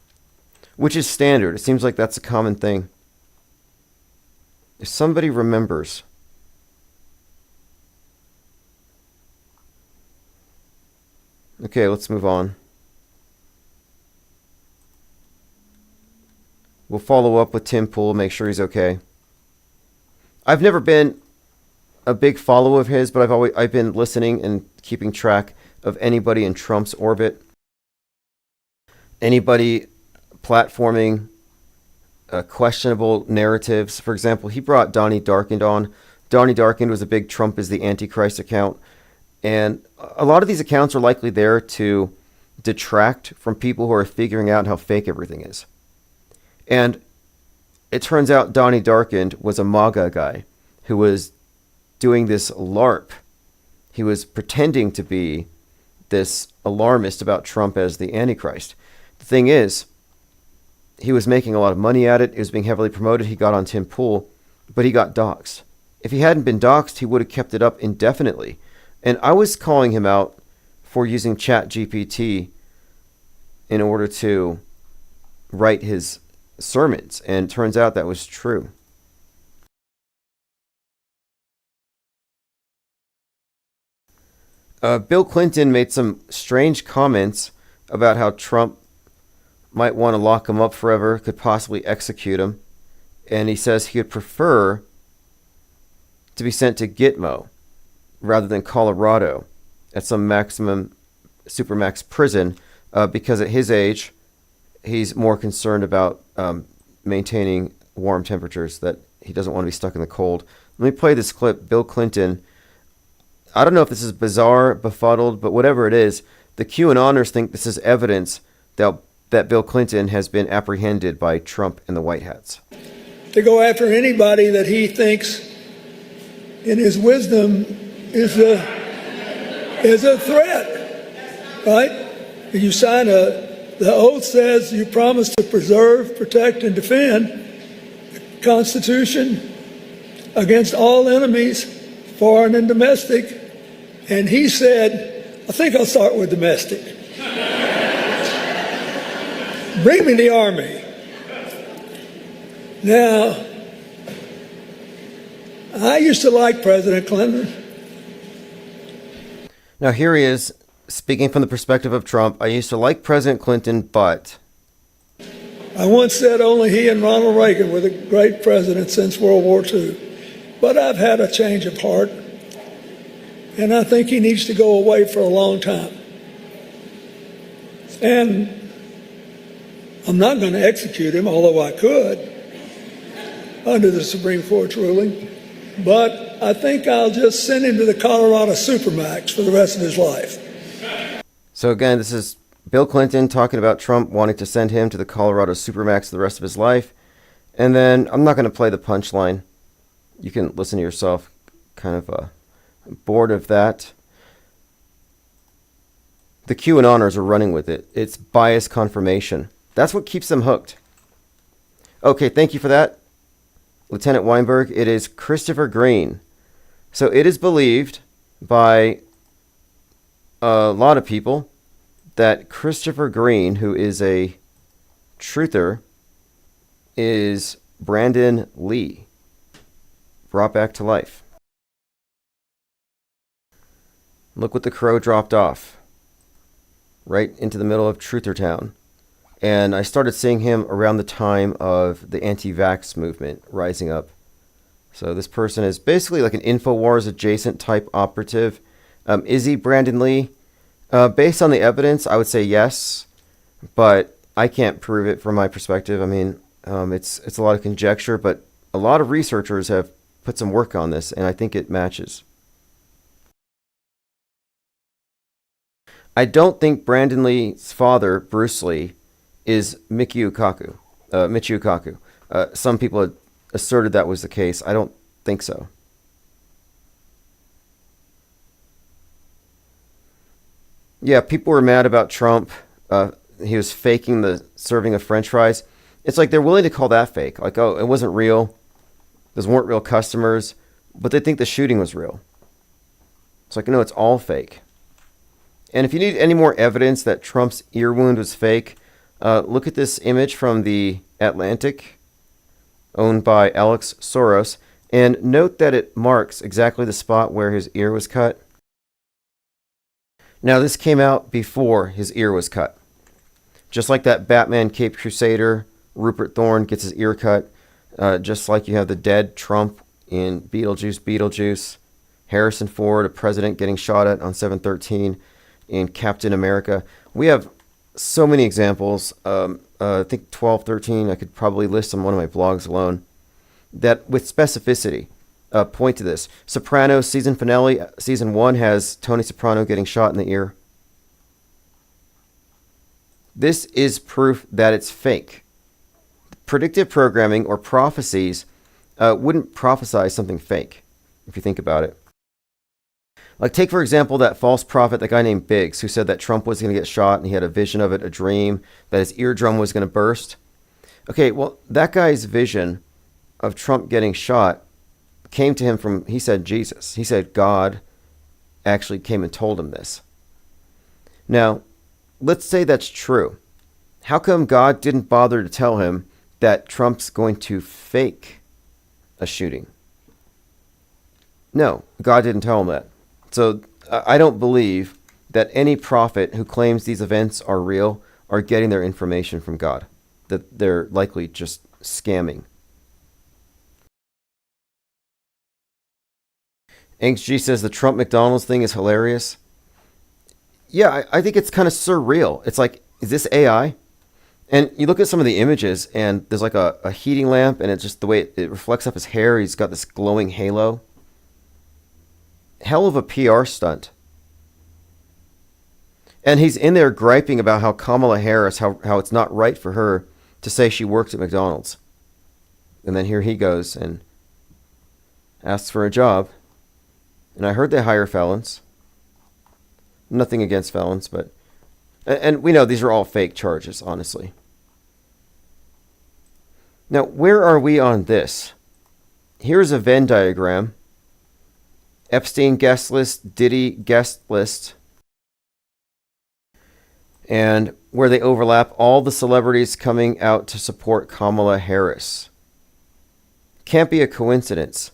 which is standard. It seems like that's a common thing. If somebody remembers... Okay, let's move on. We'll follow up with Tim Pool, make sure he's okay. I've never been a big follower of his, but I've been listening and keeping track of anybody in Trump's orbit. Anybody platforming questionable narratives. For example, he brought Donnie Darkind on. Donnie Darkind was a big Trump is the Antichrist account. And a lot of these accounts are likely there to detract from people who are figuring out how fake everything is. And it turns out Donnie Darkind was a MAGA guy who was doing this LARP. He was pretending to be this alarmist about Trump as the Antichrist. The thing is, he was making a lot of money at it. It was being heavily promoted. He got on Tim Pool, but he got doxxed. If he hadn't been doxxed, he would have kept it up indefinitely. And I was calling him out for using ChatGPT in order to write his sermons. And it turns out that was true. Bill Clinton made some strange comments about how Trump might want to lock him up forever, could possibly execute him. And he says he would prefer to be sent to Gitmo rather than Colorado at some maximum supermax prison because at his age, he's more concerned about maintaining warm temperatures, that he doesn't want to be stuck in the cold. Let me play this clip. Bill Clinton, I don't know if this is bizarre, befuddled, but whatever it is, the QAnoners think this is evidence that Bill Clinton has been apprehended by Trump and the White Hats. To go after anybody that he thinks in his wisdom is a threat, right? You sign the oath says you promise to preserve, protect, and defend the Constitution against all enemies, foreign and domestic. And he said, I think I'll start with domestic. Bring me the army. Now, I used to like President Clinton. Now, here he is speaking from the perspective of Trump. I used to like President Clinton, but I once said only he and Ronald Reagan were the great presidents since World War II. But I've had a change of heart, and I think he needs to go away for a long time. And I'm not going to execute him, although I could, under the Supreme Court's ruling. But I think I'll just send him to the Colorado Supermax for the rest of his life. So again, this is Bill Clinton talking about Trump wanting to send him to the Colorado Supermax for the rest of his life. And then I'm not going to play the punchline. You can listen to yourself. Kind of bored of that. The QAnoners are running with it. It's bias confirmation. That's what keeps them hooked. Okay, thank you for that, Lieutenant Weinberg. It is Christopher Green. So it is believed by a lot of people that Christopher Green, who is a truther, is Brandon Lee, brought back to life. Look what the crow dropped off. Right into the middle of Truther Town. And I started seeing him around the time of the anti-vax movement rising up. So this person is basically like an InfoWars adjacent type operative. Is he Brandon Lee? Based on the evidence, I would say yes, but I can't prove it from my perspective. I mean, it's a lot of conjecture, but a lot of researchers have put some work on this, and I think it matches. I don't think Brandon Lee's father, Bruce Lee, is Michio Kaku. Some people had asserted that was the case. I don't think so. Yeah, people were mad about Trump. He was faking the serving of French fries. It's like they're willing to call that fake. Like, oh, it wasn't real. Those weren't real customers. But they think the shooting was real. It's like, no, it's all fake. And if you need any more evidence that Trump's ear wound was fake, look at this image from the Atlantic, owned by Alex Soros, and note that it marks exactly the spot where his ear was cut. Now, this came out before his ear was cut. Just like that Batman Caped Crusader, Rupert Thorne gets his ear cut, just like you have the dead Trump in Beetlejuice, Harrison Ford, a president getting shot at on 7/13, in Captain America. We have so many examples. I think 12, 13, I could probably list on one of my blogs alone, that with specificity point to this. Sopranos season finale, season 1 has Tony Soprano getting shot in the ear. This is proof that it's fake. Predictive programming or prophecies wouldn't prophesy something fake, if you think about it. Like, take, for example, that false prophet, that guy named Biggs, who said that Trump was going to get shot and he had a vision of it, a dream, that his eardrum was going to burst. Okay, well, that guy's vision of Trump getting shot came to him from, he said, Jesus. He said God actually came and told him this. Now, let's say that's true. How come God didn't bother to tell him that Trump's going to fake a shooting? No, God didn't tell him that. So I don't believe that any prophet who claims these events are real are getting their information from God, that they're likely just scamming. XG says the Trump McDonald's thing is hilarious. Yeah, I think it's kind of surreal. It's like, is this AI? And you look at some of the images, and there's like a heating lamp, and it's just the way it reflects off his hair. He's got this glowing halo. Hell of a PR stunt. And he's in there griping about how Kamala Harris, how it's not right for her to say she worked at McDonald's. And then here he goes and asks for a job. And I heard they hire felons. Nothing against felons, but... And we know these are all fake charges, honestly. Now, where are we on this? Here's a Venn diagram. Epstein guest list, Diddy guest list. And where they overlap, all the celebrities coming out to support Kamala Harris. Can't be a coincidence.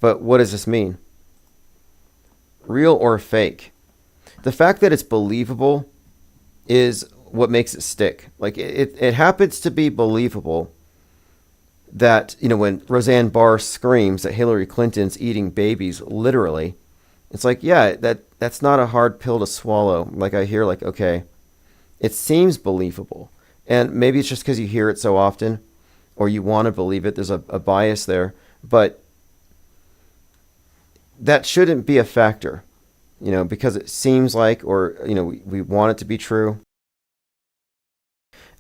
But what does this mean? Real or fake? The fact that it's believable is what makes it stick. Like it happens to be believable that, when Roseanne Barr screams that Hillary Clinton's eating babies, literally, it's like, yeah, that's not a hard pill to swallow. Like I hear, like, okay, it seems believable. And maybe it's just because you hear it so often or you want to believe it. There's a bias there. But that shouldn't be a factor, because it seems like, or, we want it to be true.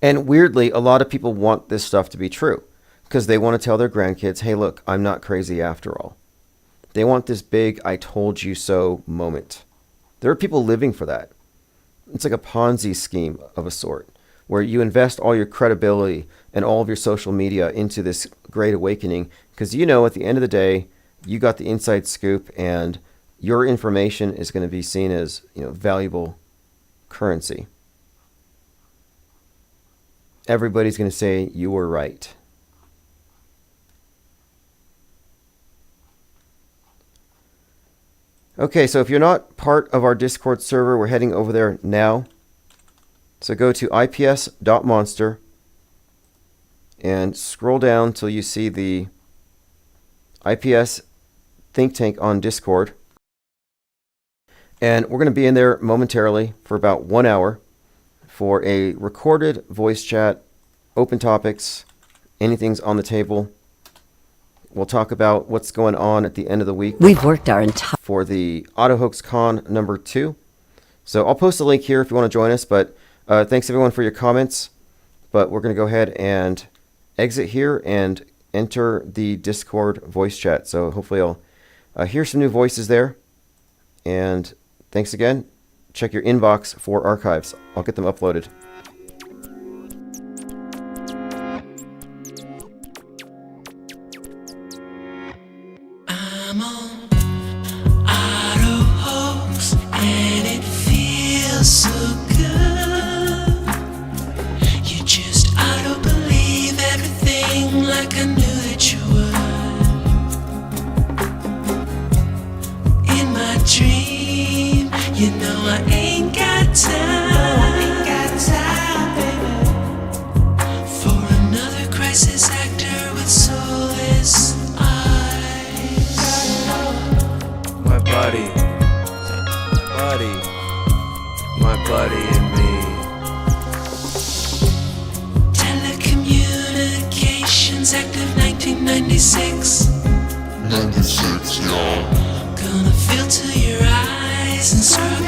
And weirdly, a lot of people want this stuff to be true because they want to tell their grandkids, hey, look, I'm not crazy after all. They want this big I told you so moment. There are people living for that. It's like a Ponzi scheme of a sort, where you invest all your credibility and all of your social media into this great awakening because at the end of the day, you got the inside scoop and your information is going to be seen as, valuable currency. Everybody's going to say you were right. Okay, so if you're not part of our Discord server, we're heading over there now. So go to ips.monster and scroll down till you see the IPS think tank on Discord. And we're going to be in there momentarily for about 1 hour for a recorded voice chat, open topics, anything's on the table. We'll talk about what's going on at the end of the week. We've worked our entire... for the Auto Hoax Con number 2. So I'll post a link here if you want to join us. But thanks everyone for your comments. But we're going to go ahead and exit here and enter the Discord voice chat. So hopefully I'll hear some new voices there. And thanks again. Check your inbox for archives. I'll get them uploaded. I'm on Auto Hoax and it feels so good. You just auto believe everything like I knew that you would. In my dream, I ain't got time, baby, for another crisis actor with soulless eyes. My buddy and me. Telecommunications Act of 1996. 96, y'all. Gonna filter your eyes and scrub